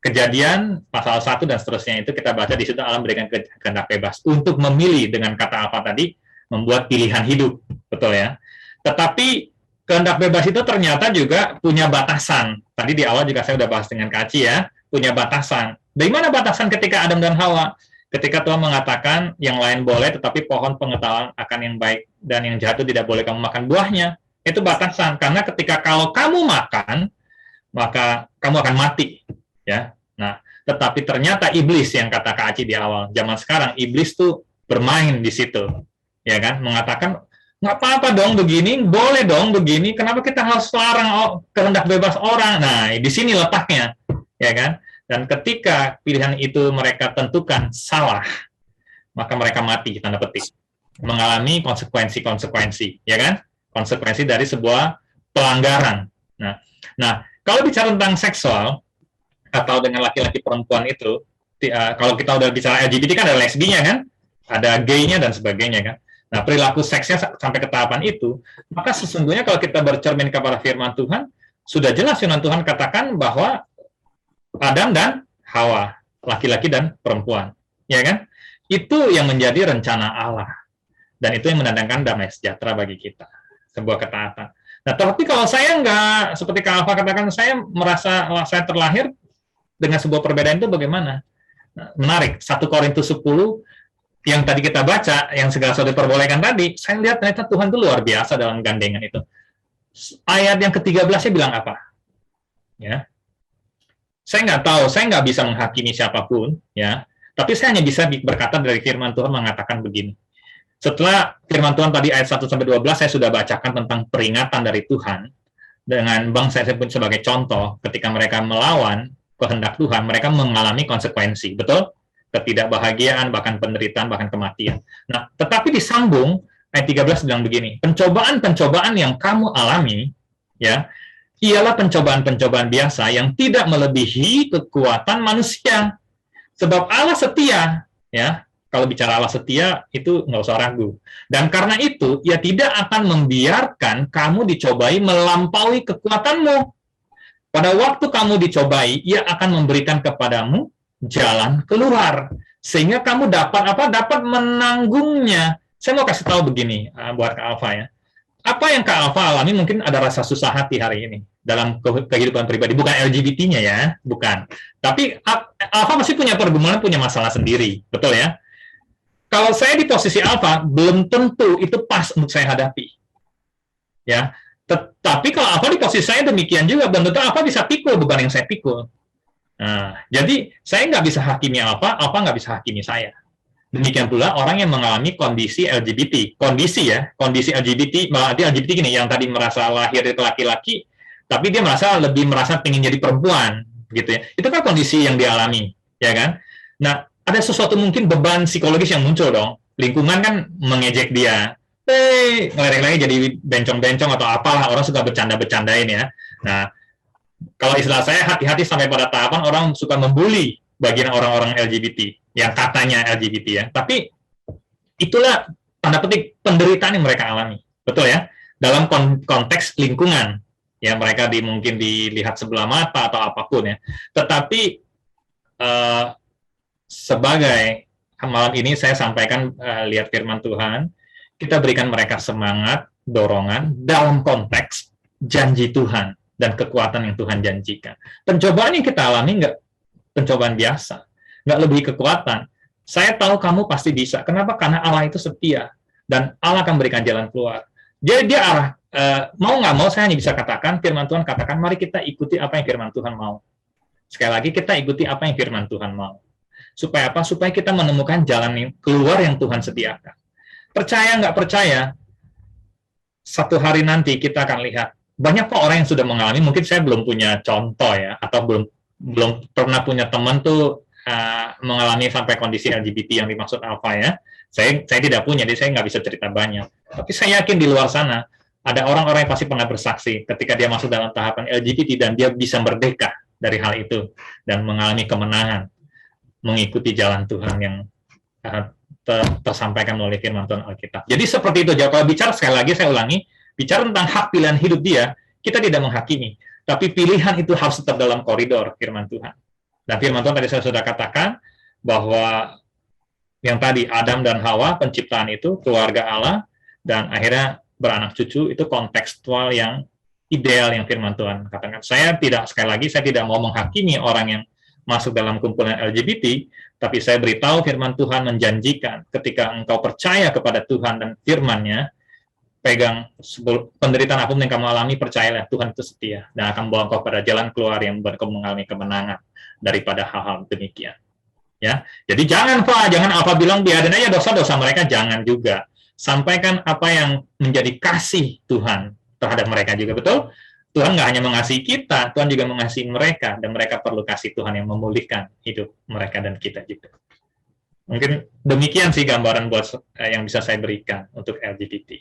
Kejadian pasal 1 dan seterusnya itu kita baca di situ Allah memberikan kehendak bebas untuk memilih dengan kata apa tadi, membuat pilihan hidup, betul ya. Tetapi kehendak bebas itu ternyata juga punya batasan. Tadi di awal juga saya sudah bahas dengan Kaci ya, punya batasan. Dari mana batasan ketika Adam dan Hawa? Ketika Tuhan mengatakan yang lain boleh, tetapi pohon pengetahuan akan yang baik dan yang jahat itu tidak boleh kamu makan buahnya. Itu batasan, karena ketika kalau kamu makan, maka kamu akan mati. Ya, nah, tetapi ternyata iblis yang kata Kak Aci di awal, zaman sekarang iblis tuh bermain di situ, ya kan, mengatakan nggak apa-apa dong begini, boleh dong begini, kenapa kita harus larang kehendak bebas orang? Nah, di sini letaknya, ya kan? Dan ketika pilihan itu mereka tentukan salah, maka mereka mati, tanda petik, mengalami konsekuensi, ya kan? Konsekuensi dari sebuah pelanggaran. Nah, kalau bicara tentang seksual atau dengan laki-laki perempuan itu, kalau kita udah bicara LGBT kan ada lesbinya kan, ada gay-nya dan sebagainya kan. Nah, perilaku seksnya sampai ke tahapan itu, maka sesungguhnya kalau kita bercermin kepada firman Tuhan, sudah jelas firman Tuhan katakan bahwa Adam dan Hawa, laki-laki dan perempuan, ya kan? Itu yang menjadi rencana Allah, dan itu yang mendatangkan damai sejahtera bagi kita, sebuah ketaatan. Nah, tapi kalau saya nggak, seperti Kak Alfa katakan, saya merasa saya terlahir dengan sebuah perbedaan itu bagaimana? Nah, menarik, 1 Korintus 10 yang tadi kita baca, yang segala sesuatu diperbolehkan tadi, saya lihat ternyata Tuhan itu luar biasa dalam gandengan itu. Ayat yang ke-13-nya bilang apa? Ya, saya nggak tahu, saya nggak bisa menghakimi siapapun, ya. Tapi saya hanya bisa berkata dari firman Tuhan mengatakan begini. Setelah firman Tuhan tadi ayat 1-12 saya sudah bacakan tentang peringatan dari Tuhan dengan bangsa saya pun sebagai contoh ketika mereka melawan kehendak Tuhan, mereka mengalami konsekuensi, betul? Ketidakbahagiaan, bahkan penderitaan, bahkan kematian. Nah, tetapi disambung ayat 13 bilang begini, pencobaan-pencobaan yang kamu alami, ya, ialah pencobaan-pencobaan biasa yang tidak melebihi kekuatan manusia. Sebab Allah setia, ya. Kalau bicara Allah setia, itu nggak usah ragu. Dan karena itu, Ia tidak akan membiarkan kamu dicobai melampaui kekuatanmu. Pada waktu kamu dicobai, Ia akan memberikan kepadamu jalan keluar, sehingga kamu dapat apa? Dapat menanggungnya. Saya mau kasih tahu begini buat Kak Alfa ya. Apa yang Kak Alfa alami mungkin ada rasa susah hati hari ini dalam kehidupan pribadi, bukan LGBT-nya ya, bukan. Tapi Alfa masih punya pergumulan, punya masalah sendiri, betul ya? Kalau saya di posisi Alfa, belum tentu itu pas untuk saya hadapi. ya. Tetapi kalau Alfa di posisi saya demikian juga, belum tentu Alfa bisa pikul beban yang saya pikul. Nah, jadi saya nggak bisa hakimi Alfa nggak bisa hakimi saya. Demikian pula orang yang mengalami kondisi LGBT, kondisi LGBT, berarti LGBT gini, yang tadi merasa lahir itu laki-laki, tapi dia lebih merasa pengen jadi perempuan, gitu ya. Itu kan kondisi yang dialami, ya kan? Nah, ada sesuatu mungkin beban psikologis yang muncul dong. Lingkungan kan mengejek dia, ngelereng-lereng jadi bencong-bencong atau apalah, orang suka bercanda-bercandain ya. Nah, kalau istilah saya hati-hati sampai pada tahapan orang suka membuli bagian orang-orang LGBT yang katanya LGBT ya. Tapi itulah tanda petik penderitaan yang mereka alami, betul ya? Dalam konteks lingkungan ya, mereka mungkin dilihat sebelah mata atau apapun ya. Tetapi sebagai malam ini saya sampaikan lihat firman Tuhan, kita berikan mereka semangat, dorongan dalam konteks janji Tuhan dan kekuatan yang Tuhan janjikan. Pencobaan yang kita alami nggak pencobaan biasa, nggak lebih kekuatan. Saya tahu kamu pasti bisa. Kenapa? Karena Allah itu setia dan Allah akan berikan jalan keluar. Jadi dia mau nggak mau saya hanya bisa katakan, firman Tuhan katakan, mari kita ikuti apa yang firman Tuhan mau. Sekali lagi kita ikuti apa yang firman Tuhan mau. Supaya apa? Supaya kita menemukan jalan keluar yang Tuhan sediakan. Percaya nggak percaya, satu hari nanti kita akan lihat. Banyak kok orang yang sudah mengalami, mungkin saya belum punya contoh ya, atau belum pernah punya teman tuh mengalami sampai kondisi LGBT yang dimaksud Alfa ya. Saya tidak punya, jadi saya nggak bisa cerita banyak. Tapi saya yakin di luar sana, ada orang-orang yang pasti pernah bersaksi ketika dia masuk dalam tahapan LGBT dan dia bisa merdeka dari hal itu, dan mengalami kemenangan, mengikuti jalan Tuhan yang tersampaikan melalui firman Tuhan Alkitab. Jadi seperti itu. Kalau bicara, sekali lagi saya ulangi, bicara tentang hak pilihan hidup dia, kita tidak menghakimi. Tapi pilihan itu harus tetap dalam koridor firman Tuhan. Dan firman Tuhan tadi saya sudah katakan, bahwa yang tadi Adam dan Hawa, penciptaan itu, keluarga Allah, dan akhirnya beranak cucu, itu kontekstual yang ideal yang firman Tuhan katakan. Sekali lagi, saya tidak mau menghakimi orang yang masuk dalam kumpulan LGBT, tapi saya beritahu firman Tuhan menjanjikan ketika engkau percaya kepada Tuhan dan firman-Nya, pegang penderitaan apapun yang kamu alami, percayalah Tuhan itu setia dan akan membawa engkau pada jalan keluar yang mengalami kemenangan daripada hal-hal demikian. Ya, jadi jangan apa bilang biarin aja dosa-dosa mereka, jangan juga. Sampaikan apa yang menjadi kasih Tuhan terhadap mereka juga, betul? Tuhan nggak hanya mengasihi kita, Tuhan juga mengasihi mereka, dan mereka perlu kasih Tuhan yang memulihkan hidup mereka dan kita juga. Mungkin demikian sih gambaran buat yang bisa saya berikan untuk LGBT.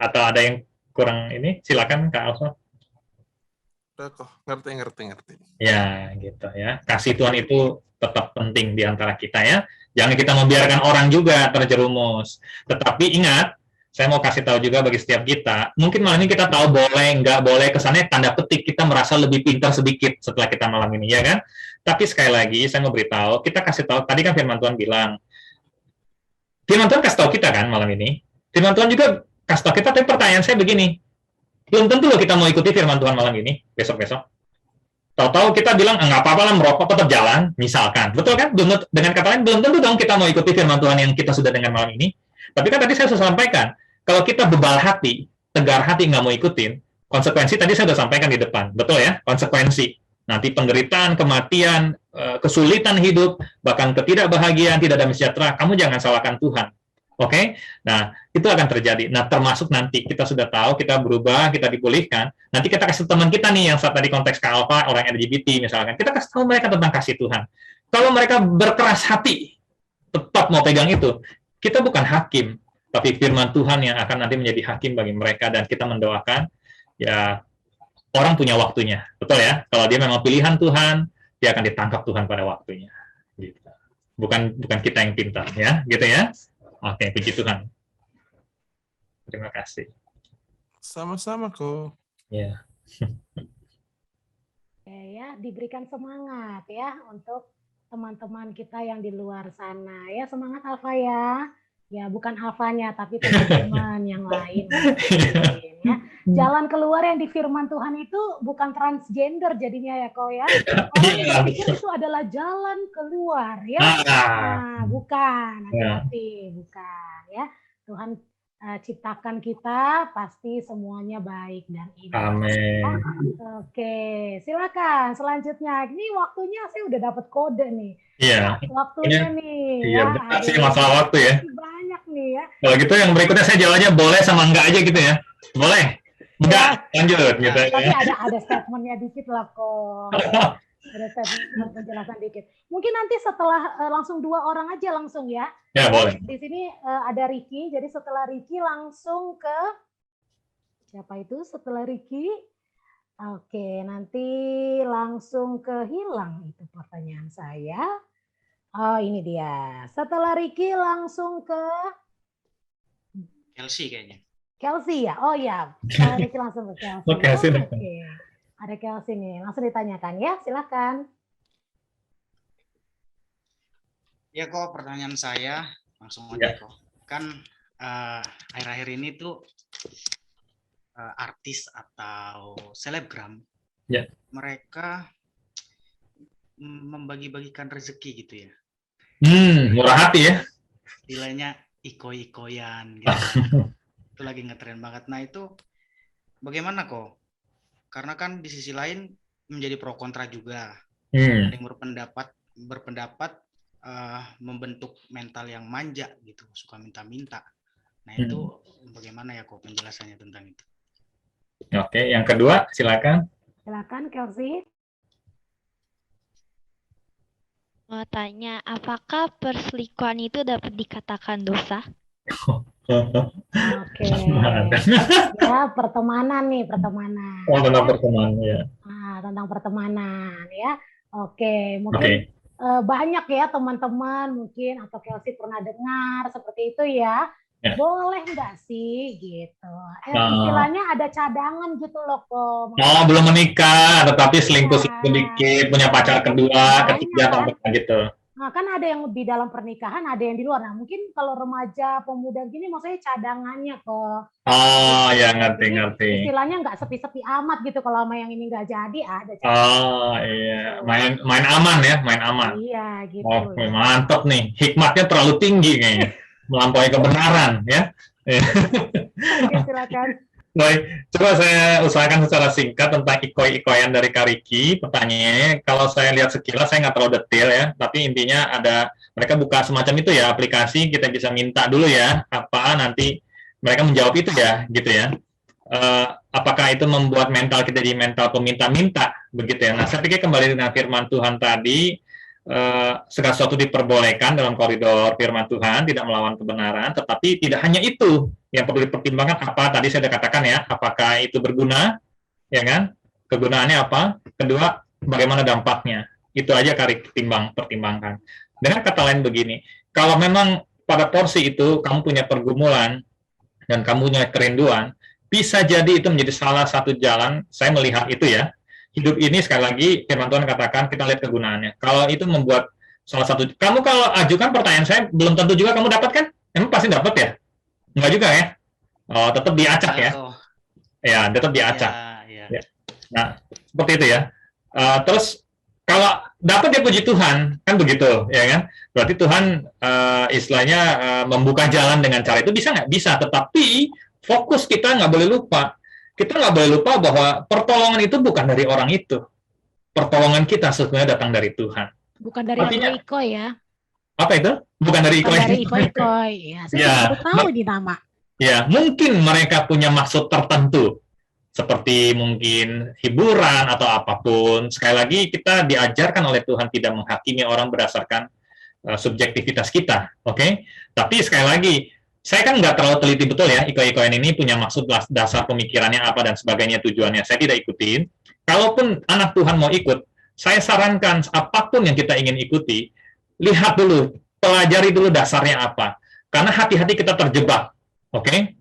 Atau ada yang kurang ini? Silakan Kak Alfa. Udah kok, ngerti. Ya, gitu ya. Kasih Tuhan itu tetap penting di antara kita ya. Jangan kita membiarkan orang juga terjerumus. Tetapi ingat, saya mau kasih tahu juga bagi setiap kita, mungkin malam ini kita tahu boleh, nggak boleh, kesannya tanda petik kita merasa lebih pintar sedikit setelah kita malam ini, ya kan? Tapi sekali lagi, saya mau beritahu, kita kasih tahu, tadi kan firman Tuhan bilang, firman Tuhan kasih tahu kita kan malam ini, firman Tuhan juga kasih tahu kita, tapi pertanyaan saya begini, belum tentu loh kita mau ikuti firman Tuhan malam ini, besok-besok. Tahu-tahu kita bilang, nggak apa-apa lah, merokok tetap jalan, misalkan. Betul kan? Dengan kata lain, belum tentu dong kita mau ikuti firman Tuhan yang kita sudah dengar malam ini. Tapi kan tadi saya sudah sampaikan, kalau kita bebal hati, tegar hati, nggak mau ikutin, konsekuensi tadi saya sudah sampaikan di depan. Betul ya? Konsekuensi. Nanti penderitaan, kematian, kesulitan hidup, bahkan ketidakbahagiaan, tidak damai sejahtera, kamu jangan salahkan Tuhan. Oke? Nah, itu akan terjadi. Nah, termasuk nanti kita sudah tahu, kita berubah, kita dipulihkan, nanti kita kasih teman kita nih, yang saat tadi konteks Alfa, orang LGBT misalkan, kita kasih tahu mereka tentang kasih Tuhan. Kalau mereka berkeras hati, tetap mau pegang itu, kita bukan hakim, tapi firman Tuhan yang akan nanti menjadi hakim bagi mereka, dan kita mendoakan, ya, orang punya waktunya, betul ya? Kalau dia memang pilihan Tuhan, dia akan ditangkap Tuhan pada waktunya. Gitu. Bukan kita yang pintar, ya, gitu ya? Oke, puji Tuhan. Terima kasih. Sama-sama kok. Ya. Ya, diberikan semangat ya untuk teman-teman kita yang di luar sana. Ya, semangat Alfa ya. Ya, bukan Alfanya, tapi teman-teman yang lain. Ya. Jalan keluar yang di firman Tuhan itu bukan transgender jadinya ya kau ya. Orang pikir itu adalah jalan keluar ya. Nah, bukan. Hati-hati, bukan ya. Tuhan ciptakan kita, pasti semuanya baik dan indah. Amin. Oke, silakan selanjutnya. Ini waktunya saya udah dapat kode nih. Iya. Waktunya nih. Iya, ya. benar sih Aduh, masalah waktu ya. banyak nih ya. Kalau gitu yang berikutnya saya jawabnya boleh sama enggak aja gitu ya. Boleh. Enggak, lanjut gitu Tapi ya. ada statementnya dikit lah kok. Ada statement penjelasan dikit. Mungkin nanti setelah langsung 2 orang aja langsung ya. Ya, boleh. Di sini ada Ricky, jadi setelah Ricky langsung ke siapa itu? Setelah Ricky, oke, nanti langsung ke Hilang itu pertanyaan saya. Oh, ini dia. Setelah Ricky langsung ke Chelsea kayaknya. Kelsey ya? Oh ya, Ricky langsung ke Kelsey. Oke, sini. Oke. Ada Kelsey nih, langsung ditanyakan ya, silakan. Ya kok pertanyaan saya langsung Ya. aja kok. Kan akhir-akhir ini tuh artis atau selebgram, Ya. mereka membagi-bagikan rezeki gitu ya. Murah hati ya. Istilahnya iko-ikoyan gitu. Itu lagi ngetren banget. Nah itu bagaimana kok? Karena kan di sisi lain menjadi pro kontra juga. Ada yang berpendapat membentuk mental yang manja gitu, suka minta-minta. Nah itu bagaimana ya kok penjelasannya tentang itu? Oke, yang kedua silakan. Silakan Kelsey. Mau tanya, apakah perselingkuhan itu dapat dikatakan dosa? Oke. Ya, pertemanan nih, pertemanan. Oh, tentang pertemanan ya. Tentang pertemanan ya. Oke, mungkin banyak ya teman-teman mungkin atau Kelsey pernah dengar seperti itu ya. Ya. Boleh nggak sih gitu? Istilahnya ada cadangan gitu loh kok. Oh, belum menikah, tetapi selingkuh sedikit, punya pacar kedua, ketiga, atau apa gitu. Nah, kan ada yang di dalam pernikahan, ada yang di luar. Nah, mungkin kalau remaja, pemuda gini, maksudnya cadangannya kok. Oh, ya ngerti. Istilahnya nggak sepi-sepi amat gitu. Kalau sama yang ini nggak jadi, ada cadangan. Oh, iya. Main aman ya, main aman. Iya, gitu. Oke, mantap nih. Hikmatnya terlalu tinggi kayaknya. Melampaui kebenaran, ya. Oke, silakan. Baik, coba saya usahakan secara singkat tentang ikoi-ikoyan dari Kariki. Pertanyaannya, kalau saya lihat sekilas, saya nggak terlalu detail ya, tapi intinya ada, mereka buka semacam itu ya, aplikasi, kita bisa minta dulu ya, apa nanti mereka menjawab itu ya, gitu ya. Apakah itu membuat mental kita jadi mental peminta-minta, begitu ya. Nah, saya pikir kembali dengan firman Tuhan tadi, segala sesuatu diperbolehkan dalam koridor firman Tuhan, tidak melawan kebenaran, tetapi tidak hanya itu yang perlu dipertimbangkan. Apa tadi saya sudah katakan ya, apakah itu berguna, ya kan? Kegunaannya apa? Kedua, bagaimana dampaknya? Itu aja pertimbangkan. Dengan kata lain begini, kalau memang pada porsi itu kamu punya pergumulan dan kamu punya kerinduan, bisa jadi itu menjadi salah satu jalan. Saya melihat itu ya. Hidup ini sekali lagi firman Tuhan katakan kita lihat kegunaannya. Kalau itu membuat salah satu, kamu kalau ajukan pertanyaan saya belum tentu juga kamu dapat kan? Emang pasti dapat ya? Enggak juga ya? Oh, tetap diacak ya? Ya, tetap diacak. Ya. Nah, seperti itu ya. Terus kalau dapat ya puji Tuhan, kan begitu, ya kan? Berarti Tuhan istilahnya membuka jalan dengan cara itu bisa nggak? Bisa, tetapi fokus kita nggak boleh lupa. Kita nggak boleh lupa bahwa pertolongan itu bukan dari orang itu. Pertolongan kita sebenarnya datang dari Tuhan. Bukan dari Iko ya? Apa itu? Bukan dari Iko. Dari Iko. Ya, saya baru tahu di nama. Ya, mungkin mereka punya maksud tertentu. Seperti mungkin hiburan atau apapun. Sekali lagi, kita diajarkan oleh Tuhan tidak menghakimi orang berdasarkan subjektivitas kita. Oke? Tapi sekali lagi, saya kan nggak terlalu teliti betul ya, iko-ikoan ini punya maksud dasar pemikirannya apa dan sebagainya tujuannya. Saya tidak ikutin. Kalaupun anak Tuhan mau ikut, saya sarankan apapun yang kita ingin ikuti, lihat dulu, pelajari dulu dasarnya apa. Karena hati-hati kita terjebak. Oke?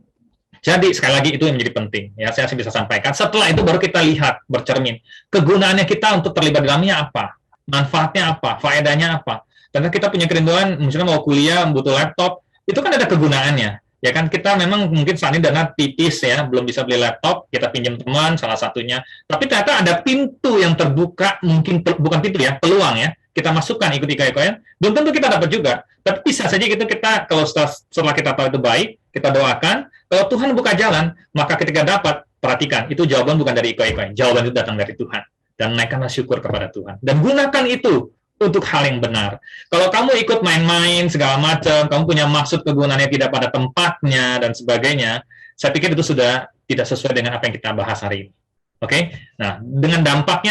Jadi sekali lagi itu yang menjadi penting. Ya, saya bisa sampaikan. Setelah itu baru kita lihat, bercermin. Kegunaannya kita untuk terlibat di dalamnya apa? Manfaatnya apa? Faedahnya apa? Karena kita punya kerinduan, misalnya mau kuliah, butuh laptop, itu kan ada kegunaannya, ya kan? Kita memang mungkin saat ini dana tipis ya, belum bisa beli laptop, kita pinjam teman salah satunya. Tapi ternyata ada pintu yang terbuka, mungkin bukan pintu ya, peluang ya. Kita masukkan ikut iko-ikoyan, belum tentu kita dapat juga. Tapi bisa saja gitu kita kalau setelah kita tahu itu baik, kita doakan. Kalau Tuhan buka jalan, maka ketika dapat, perhatikan, itu jawaban bukan dari iko-iko, jawaban itu datang dari Tuhan. Dan naikkanlah syukur kepada Tuhan. Dan gunakan itu untuk hal yang benar. Kalau kamu ikut main-main, segala macam, kamu punya maksud kegunaannya tidak pada tempatnya, dan sebagainya, saya pikir itu sudah tidak sesuai dengan apa yang kita bahas hari ini. Oke, nah dengan dampak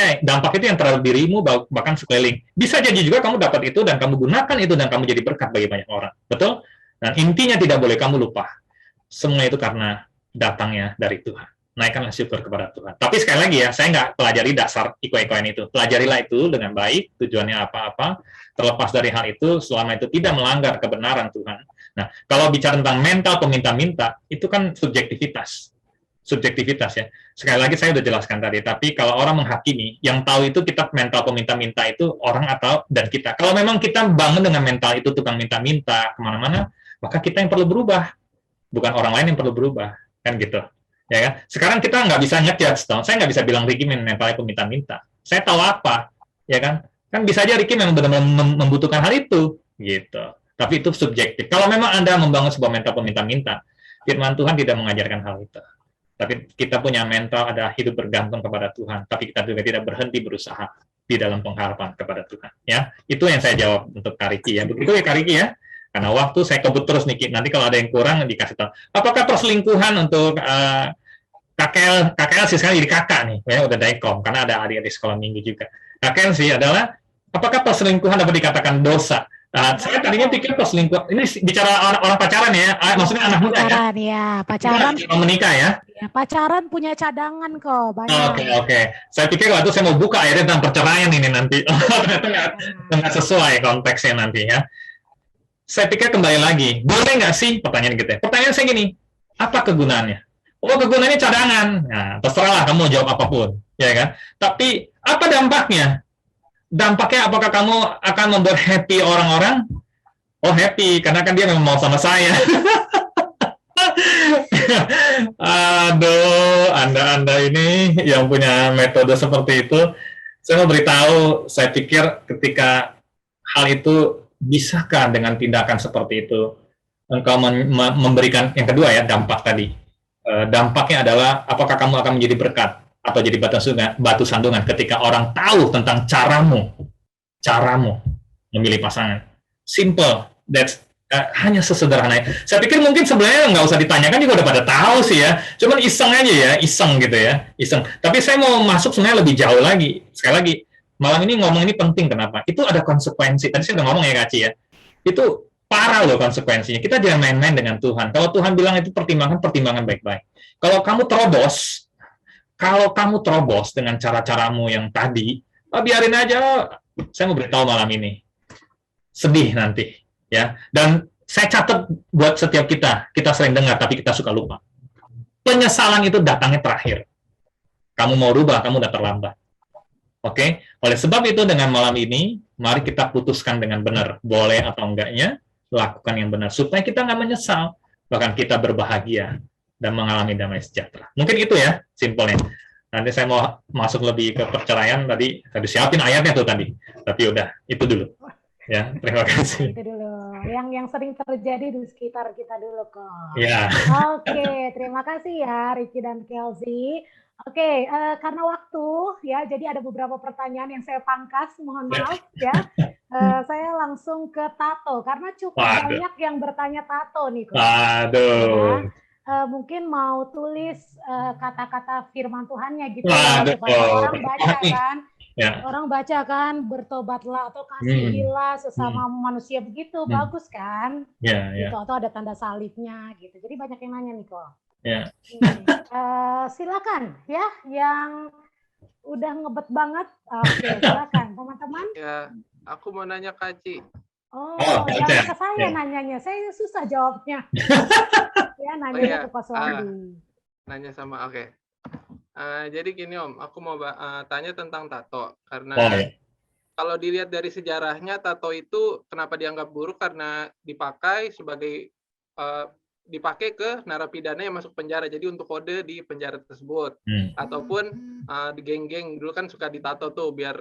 itu yang terhadap dirimu bahkan sekeliling. Bisa jadi juga kamu dapat itu dan kamu gunakan itu dan kamu jadi berkat bagi banyak orang, betul? Dan intinya tidak boleh kamu lupa, semua itu karena datangnya dari Tuhan. Naikkanlah syukur kepada Tuhan. Tapi sekali lagi ya, saya nggak pelajari dasar iko-ikoan itu. Pelajarilah itu dengan baik, tujuannya apa-apa. Terlepas dari hal itu, selama itu tidak melanggar kebenaran Tuhan. Nah, kalau bicara tentang mental peminta-minta, itu kan subjektivitas ya. Sekali lagi saya sudah jelaskan tadi, tapi kalau orang menghakimi, yang tahu itu kita mental peminta-minta itu orang dan kita. Kalau memang kita bangun dengan mental itu tukang minta-minta kemana-mana, maka kita yang perlu berubah, bukan orang lain yang perlu berubah, kan gitu. Ya kan? Sekarang kita nggak bisa ngejudge, saya nggak bisa bilang Ricky mentalnya peminta-minta. Saya tahu apa, ya kan? Kan bisa aja Ricky memang benar-benar membutuhkan hal itu, gitu. Tapi itu subjektif. Kalau memang Anda membangun sebuah mental peminta-minta, firman Tuhan tidak mengajarkan hal itu. Tapi kita punya mental ada hidup bergantung kepada Tuhan, tapi kita juga tidak berhenti berusaha di dalam pengharapan kepada Tuhan. Ya, itu yang saya jawab untuk Kariki ya. Begitu ya Kariki ya. Karena waktu saya kebut terus nih, nanti kalau ada yang kurang dikasih tahu. Apakah perselingkuhan untuk KKL sih sekarang jadi kakak nih, ya udah daikom karena ada adik-adik sekolah minggu juga. KKL sih adalah apakah perselingkuhan dapat dikatakan dosa? Saya tadinya pikir perselingkuhan ini bicara orang pacaran ya, maksudnya anak muda ya. Pacaran. Mau menikah ya. Ya, pacaran punya cadangan kok, banyak. Oke. Saya pikir waktu saya mau buka akhirnya tentang perceraian ini nanti. Ternyata nggak sesuai konteksnya nanti ya. Saya pikir kembali lagi, boleh nggak sih pertanyaan gitu ya? Pertanyaan saya gini, apa kegunaannya? Oh, kegunaannya cadangan. Nah, terserahlah kamu mau jawab apapun, ya kan? Tapi apa dampaknya? Dampaknya apakah kamu akan membuat happy orang-orang? Oh, happy karena kan dia memang mau sama saya. Aduh, Anda ini yang punya metode seperti itu, saya mau beritahu, saya pikir ketika hal itu bisakah dengan tindakan seperti itu, engkau memberikan, yang kedua ya, dampak tadi. Dampaknya adalah, apakah kamu akan menjadi berkat, atau jadi batu sandungan ketika orang tahu tentang caramu memilih pasangan. Simple, that's hanya sesederhana. Saya pikir mungkin sebenarnya nggak usah ditanyakan juga udah pada tahu sih ya. Cuman iseng aja ya, iseng gitu ya, iseng. Tapi saya mau masuk sebenarnya lebih jauh lagi. Sekali lagi, malam ini ngomong ini penting. Kenapa? Itu ada konsekuensi. Tadi saya udah ngomong ya Kak Ci ya. Itu parah loh konsekuensinya. Kita jangan main-main dengan Tuhan. Kalau Tuhan bilang itu pertimbangan baik-baik. Kalau kamu terobos dengan cara-caramu yang tadi, biarin aja. Saya mau beritahu malam ini. Sedih nanti. Ya, dan saya catat buat setiap kita sering dengar tapi kita suka lupa. Penyesalan itu datangnya terakhir. Kamu mau rubah, kamu udah terlambat. Oke? Oleh sebab itu dengan malam ini, mari kita putuskan dengan benar, boleh atau enggaknya, lakukan yang benar supaya kita nggak menyesal, bahkan kita berbahagia dan mengalami damai sejahtera. Mungkin itu ya, simpelnya. Nanti saya mau masuk lebih ke perceraian tadi siapin ayatnya tuh tadi. Tapi udah, itu dulu. Ya, terima kasih. Itu dulu. Yang sering terjadi di sekitar kita dulu kok. Ya. Oke, terima kasih ya Ricky dan Kelsey. Oke, karena waktu ya, jadi ada beberapa pertanyaan yang saya pangkas, mohon maaf ya. Saya langsung ke Tato karena cukup banyak yang bertanya Tato nih kok. Aduh. Ya, mungkin mau tulis kata-kata firman Tuhannya gitu ya, supaya orang baca kan. Ya. Orang baca kan, bertobatlah atau kasihilah sesama manusia begitu, bagus kan? Ya. Gitu, atau ada tanda salibnya gitu. Jadi banyak yang nanya nih kok. Ya. Silakan ya, yang udah ngebet banget. Oke, silakan teman-teman. Ya, aku mau nanya Kak Ci. Oh, jangan ke saya nanyanya, saya susah jawabnya. Ya, nanya ke Pak Suwandi. Nanya sama, oke. Jadi gini Om, aku mau tanya tentang tato karena kalau dilihat dari sejarahnya tato itu kenapa dianggap buruk karena dipakai ke narapidana yang masuk penjara, jadi untuk kode di penjara tersebut ataupun di geng-geng dulu kan suka ditato tuh biar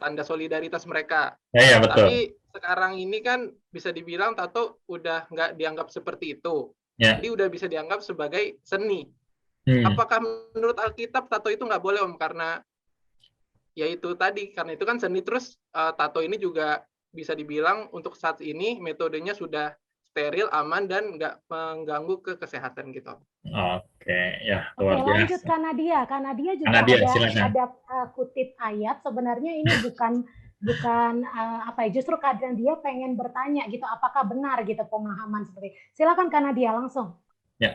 tanda solidaritas mereka. Betul. Tapi sekarang ini kan bisa dibilang tato udah nggak dianggap seperti itu. Ya. Jadi udah bisa dianggap sebagai seni. Apakah menurut Alkitab tato itu nggak boleh Om? Karena ya itu tadi, karena itu kan seni. Terus tato ini juga bisa dibilang untuk saat ini metodenya sudah steril, aman, dan nggak mengganggu ke kesehatan gitu. Oke, ya Oke, luar biasa. lanjut Kanadia. Kanadia juga Kanadia, silakan. ada kutip ayat. Sebenarnya ini bukan apa ya, justru Kanadia pengen bertanya gitu, apakah benar gitu pemahaman seperti. Silakan Kanadia langsung. Ya.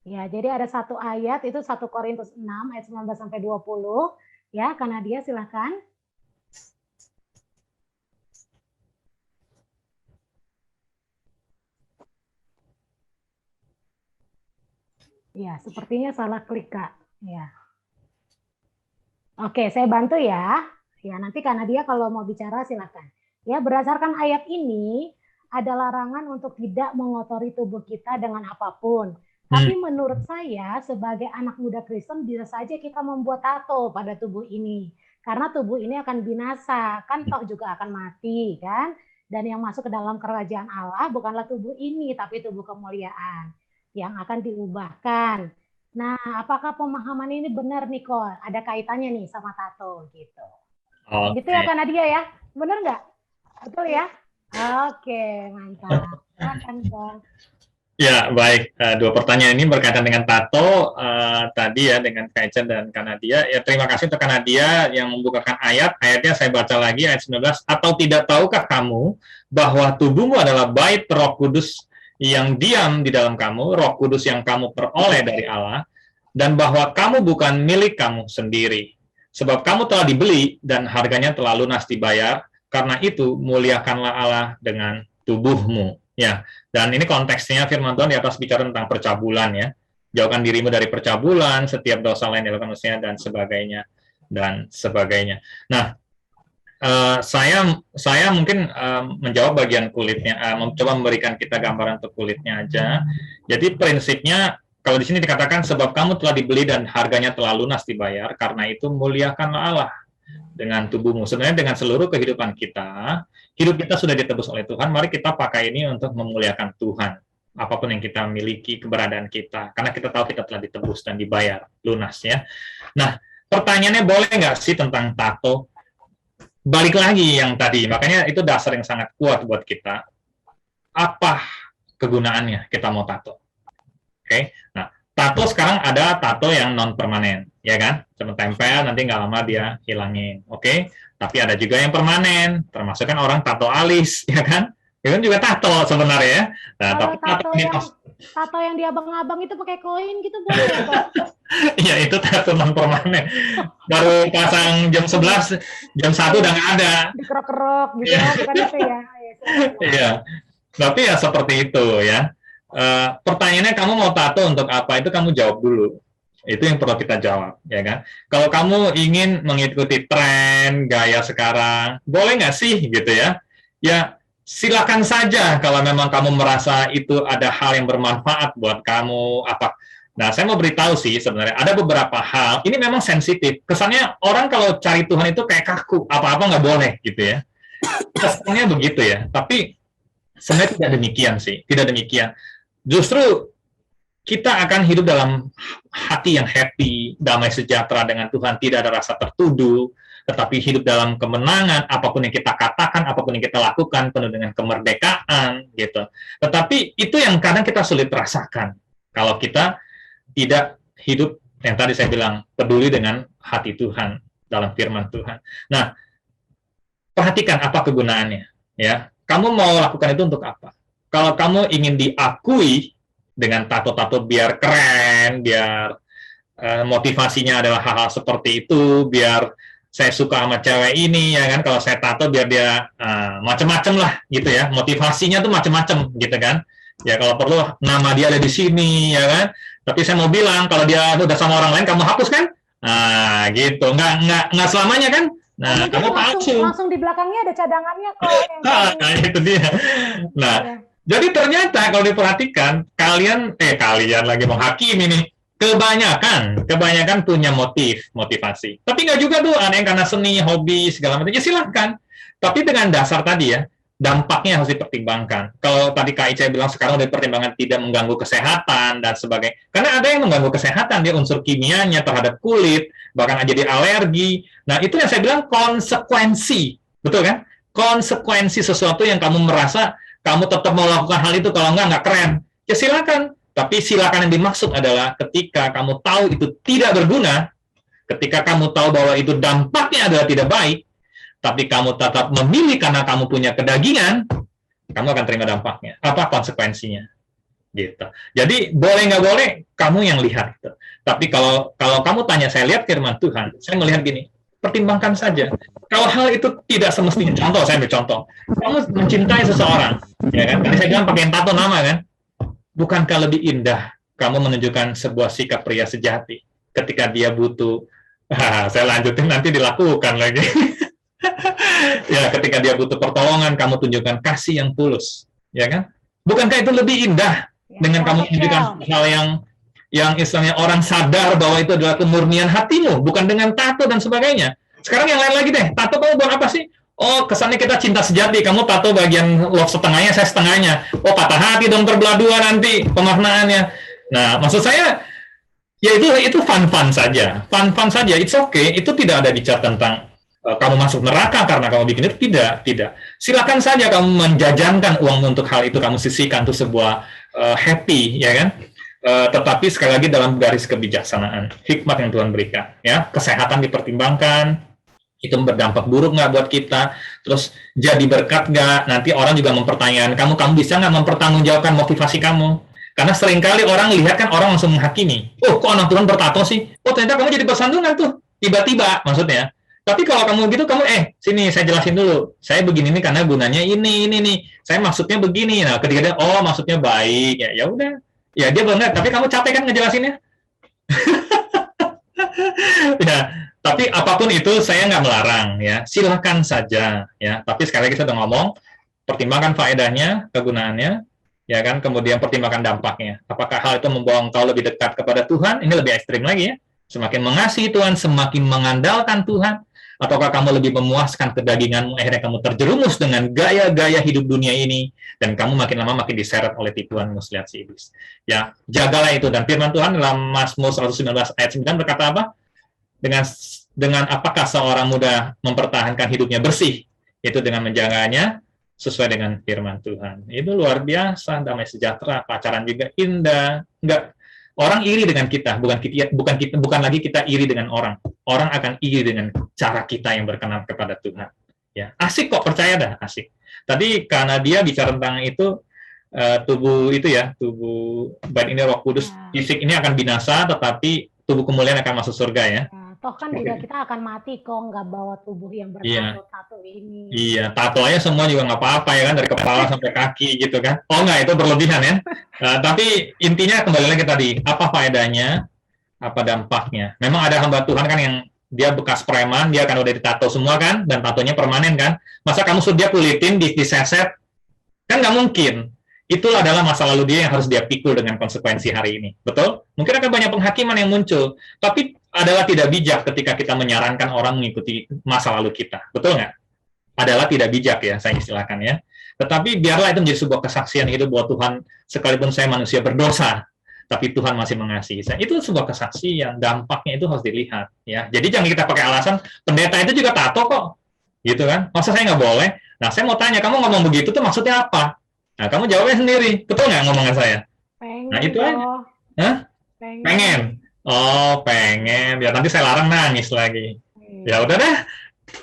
Ya, jadi ada satu ayat itu 1 Korintus 6 ayat 19 sampai 20. Ya, Kanadia silakan. Ya, sepertinya salah klik, Kak. Ya. Oke, saya bantu ya. Ya, nanti Kanadia kalau mau bicara silakan. Ya, berdasarkan ayat ini ada larangan untuk tidak mengotori tubuh kita dengan apapun. Tapi menurut saya sebagai anak muda Kristen bisa saja kita membuat tato pada tubuh ini. Karena tubuh ini akan binasa, kan toh juga akan mati, kan? Dan yang masuk ke dalam kerajaan Allah bukanlah tubuh ini, tapi tubuh kemuliaan yang akan diubahkan. Nah, apakah pemahaman ini benar, Nicole? Ada kaitannya nih sama tato gitu. Oke. Gitu ya, Kanadia ya? Benar nggak? Betul ya? Oke, mantap. Silakan, Bang. Ya, baik. Dua pertanyaan ini berkaitan dengan tato tadi ya, dengan Kaica dan Kanadia. Ya, terima kasih untuk Kanadia yang membukakan ayat. Ayatnya saya baca lagi, ayat 19. Atau tidak tahukah kamu bahwa tubuhmu adalah bait Roh Kudus yang diam di dalam kamu, Roh Kudus yang kamu peroleh dari Allah, dan bahwa kamu bukan milik kamu sendiri. Sebab kamu telah dibeli dan harganya telah lunas dibayar. Karena itu muliakanlah Allah dengan tubuhmu. Ya, dan ini konteksnya firman Tuhan di atas bicara tentang percabulan ya. Jauhkan dirimu dari percabulan, setiap dosa lain dilakukan manusia dan sebagainya dan sebagainya. Nah, saya mungkin menjawab bagian kulitnya, mencoba memberikan kita gambaran untuk kulitnya aja. Jadi prinsipnya kalau di sini dikatakan sebab kamu telah dibeli dan harganya telah lunas dibayar, karena itu muliakanlah Allah dengan tubuhmu. Sebenarnya dengan seluruh kehidupan kita, hidup kita sudah ditebus oleh Tuhan. Mari kita pakai ini untuk memuliakan Tuhan. Apapun yang kita miliki, keberadaan kita, karena kita tahu kita telah ditebus dan dibayar lunas ya. Nah, pertanyaannya boleh nggak sih tentang tato? Balik lagi yang tadi, makanya itu dasar yang sangat kuat buat kita. Apa kegunaannya kita mau tato? Oke, nah tato sekarang ada tato yang non permanen, ya kan? Cuma tempel, nanti nggak lama dia hilangin. Oke, tapi ada juga yang permanen, termasuk kan orang tato alis, ya kan? Itu kan juga tato sebenarnya ya. Nah, tapi tato yang di abang-abang itu pakai koin gitu boleh ya, Pak? Iya, itu tato non permanen. Baru pasang jam 11, jam 1 udah nggak ada. Dikerok-kerok gitu, bukan itu ya. Iya, tapi ya seperti itu ya. Pertanyaannya kamu mau tato untuk apa? Itu kamu jawab dulu. Itu yang perlu kita jawab, ya kan? Kalau kamu ingin mengikuti tren gaya sekarang, boleh nggak sih gitu ya? Ya, silakan saja kalau memang kamu merasa itu ada hal yang bermanfaat buat kamu apa. Nah, saya mau beritahu sih sebenarnya ada beberapa hal ini memang sensitif. Kesannya orang kalau cari Tuhan itu kayak kaku, apa-apa nggak boleh gitu ya. Kesannya begitu ya. Tapi sebenarnya tidak demikian sih, tidak demikian. Justru kita akan hidup dalam hati yang happy, damai sejahtera dengan Tuhan, tidak ada rasa tertuduh, tetapi hidup dalam kemenangan, apapun yang kita katakan, apapun yang kita lakukan, penuh dengan kemerdekaan, gitu. Tetapi itu yang kadang kita sulit rasakan, kalau kita tidak hidup, yang tadi saya bilang, peduli dengan hati Tuhan, dalam firman Tuhan. Nah, perhatikan apa kegunaannya, ya. Kamu mau lakukan itu untuk apa? Kalau kamu ingin diakui dengan tato-tato biar keren, biar motivasinya adalah hal-hal seperti itu, biar saya suka sama cewek ini, ya kan, kalau saya tato biar dia macem-macem lah, gitu ya, motivasinya tuh macem-macem, gitu kan, ya kalau perlu nama dia ada di sini, ya kan, tapi saya mau bilang, kalau dia udah sama orang lain, kamu hapus kan, nah gitu, nggak selamanya kan, nah kamu langsung di belakangnya ada cadangannya kok. Nah, itu dia, nah, ya. Jadi ternyata kalau diperhatikan, kalian lagi menghakimi nih, kebanyakan punya motivasi. Tapi nggak juga tuh, ada yang karena seni, hobi, segala macam, ya silahkan. Tapi dengan dasar tadi ya, dampaknya harus dipertimbangkan. Kalau tadi Kak Ica bilang sekarang udah pertimbangan tidak mengganggu kesehatan dan sebagainya. Karena ada yang mengganggu kesehatan, dia unsur kimianya terhadap kulit, bahkan jadi alergi. Nah, itu yang saya bilang konsekuensi. Betul kan? Konsekuensi sesuatu yang kamu merasa kamu tetap mau lakukan hal itu, kalau nggak keren. Ya silakan. Tapi silakan yang dimaksud adalah ketika kamu tahu itu tidak berguna, ketika kamu tahu bahwa itu dampaknya adalah tidak baik, tapi kamu tetap memilih karena kamu punya kedagingan, kamu akan terima dampaknya. Apa konsekuensinya? Gitu. Jadi boleh nggak boleh, kamu yang lihat. Gitu. Tapi kalau kamu tanya, saya lihat firman Tuhan, saya melihat gini, pertimbangkan saja. Kalau hal itu tidak semestinya, contoh, saya ambil contoh, kamu mencintai seseorang, ya kan? Tadi saya bilang pakai tato nama kan? Bukankah lebih indah kamu menunjukkan sebuah sikap pria sejati ketika dia butuh? Saya lanjutin nanti dilakukan lagi. Ya, ketika dia butuh pertolongan, kamu tunjukkan kasih yang tulus, ya kan? Bukankah itu lebih indah dengan kamu tunjukkan hal yang istilahnya orang sadar bahwa itu adalah kemurnian hatimu, bukan dengan tato dan sebagainya. Sekarang yang lain lagi deh, tato kamu buat apa sih? Oh, kesannya kita cinta sejati, kamu tato bagian love setengahnya, saya setengahnya. Oh, patah hati dong, terbelah dua nanti pemaknaannya. Nah, maksud saya, ya itu fun-fun saja, it's okay, itu tidak ada bicara tentang kamu masuk neraka karena kamu bikin itu, tidak. Silakan saja kamu menjajankan uang untuk hal itu, kamu sisihkan untuk sebuah happy, ya kan? Tetapi sekali lagi dalam garis kebijaksanaan, hikmat yang Tuhan berikan, ya, kesehatan dipertimbangkan, itu berdampak buruk nggak buat kita, terus jadi berkat nggak, nanti orang juga mempertanyakan kamu bisa nggak mempertanggungjawabkan motivasi kamu, karena seringkali orang lihat kan orang langsung menghakimi, oh kok anak Tuhan bertato sih, oh ternyata kamu jadi bersandungan tuh, tiba-tiba maksudnya. Tapi kalau kamu gitu, kamu sini saya jelasin dulu. Saya begini nih karena gunanya ini nih. Saya maksudnya begini. Nah, ketika dia maksudnya baik, ya udah. Ya dia benar, tapi kamu capek kan ngejelasinnya? Ya, tapi apapun itu saya nggak melarang ya. Silakan saja ya. Tapi sekali lagi saya udah ngomong, pertimbangkan faedahnya, kegunaannya, ya kan, kemudian pertimbangkan dampaknya. Apakah hal itu membawa engkau lebih dekat kepada Tuhan? Ini lebih ekstrim lagi ya. Semakin mengasihi Tuhan, semakin mengandalkan Tuhan, ataukah kamu lebih memuaskan kedaginganmu, akhirnya kamu terjerumus dengan gaya-gaya hidup dunia ini, dan kamu makin lama makin diseret oleh tipuan muslihat si iblis. Ya, jagalah itu. Dan firman Tuhan dalam Mazmur 119 ayat 9 berkata apa? Dengan apakah seorang muda mempertahankan hidupnya bersih? Itu dengan menjaganya sesuai dengan firman Tuhan. Itu luar biasa, damai sejahtera, pacaran juga indah. Orang iri dengan kita, bukan lagi kita iri dengan orang. Orang akan iri dengan cara kita yang berkenan kepada Tuhan. Ya, asik kok, percaya dah, asik. Tadi karena dia bicara tentang itu, tubuh itu ya, tubuh badan ini Roh Kudus, fisik ini akan binasa, tetapi tubuh kemuliaan akan masuk surga ya. Toh kan juga kita akan mati kok nggak bawa tubuh yang bertato-tato ini. Iya, tato aja semua juga nggak apa-apa ya kan, dari kepala sampai kaki gitu kan. Oh nggak, itu berlebihan ya. Tapi intinya kembali lagi tadi, apa faedahnya, apa dampaknya. Memang ada hamba Tuhan kan yang dia bekas preman, dia kan udah ditato semua kan, dan tatonya permanen kan. Masa kamu suruh dia kulitin, diseset, kan nggak mungkin. Itulah adalah masa lalu dia yang harus dia pikul dengan konsekuensi hari ini. Betul? Mungkin akan banyak penghakiman yang muncul. Tapi adalah tidak bijak ketika kita menyarankan orang mengikuti masa lalu kita. Betul nggak? Adalah tidak bijak ya, saya istilahkan ya. Tetapi biarlah itu menjadi sebuah kesaksian hidup buat Tuhan, sekalipun saya manusia berdosa, tapi Tuhan masih mengasihi saya. Itu sebuah kesaksian, dampaknya itu harus dilihat. Ya. Jadi jangan kita pakai alasan, pendeta itu juga tato kok. Gitu kan? Masa saya nggak boleh? Nah, saya mau tanya, kamu ngomong begitu tuh maksudnya apa? Nah, kamu jawabnya sendiri. Betul nggak ngomongan saya? Pengen. Nah, itu aja. Hah? Pengen. Oh, pengen. Ya, nanti saya larang nangis lagi. Ya, udah deh.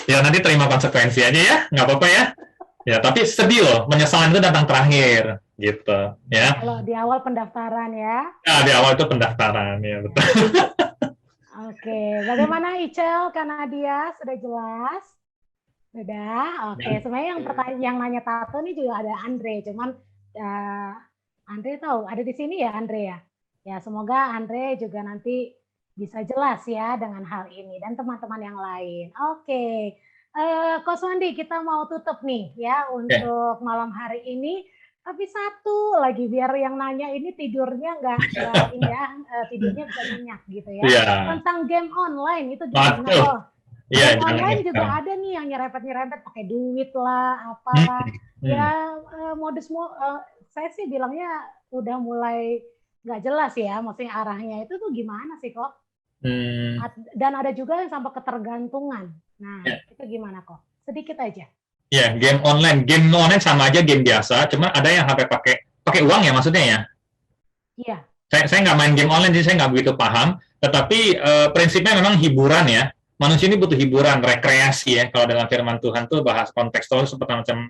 Ya, nanti terima konsekuensi aja ya. Nggak apa-apa ya. Ya, tapi sedih loh. Penyesalan itu datang terakhir. Gitu. Ya. Kalau di awal pendaftaran ya. Ya, di awal itu pendaftaran. Ya, betul. Oke. Bagaimana Icel, Kanadia? Sudah jelas? Sudah, oke. Sebenarnya yang nanya tato nih juga ada Andre, cuman Andre tahu ada di sini ya Andre ya. Ya semoga Andre juga nanti bisa jelas ya dengan hal ini dan teman-teman yang lain. Oke, Coach Wandi kita mau tutup nih ya untuk malam hari ini. Tapi satu lagi biar yang nanya ini tidurnya nggak ini ya, tidurnya bisa nyenyak gitu ya. Tentang game online itu gimana? Iya, online juga ada nih yang nyerempet pakai duit lah, apalah. Ya, saya sih bilangnya udah mulai nggak jelas ya, maksudnya arahnya itu tuh gimana sih kok? Dan ada juga yang sampai ketergantungan. Nah, itu gimana kok? Sedikit aja. Ya, game online sama aja game biasa, cuma ada yang sampai pakai uang ya maksudnya ya? Iya. Saya nggak main game online, jadi saya nggak begitu paham. Tetapi prinsipnya memang hiburan ya. Manusia ini butuh hiburan, rekreasi ya. Kalau dalam firman Tuhan tuh bahas kontekstual seperti macam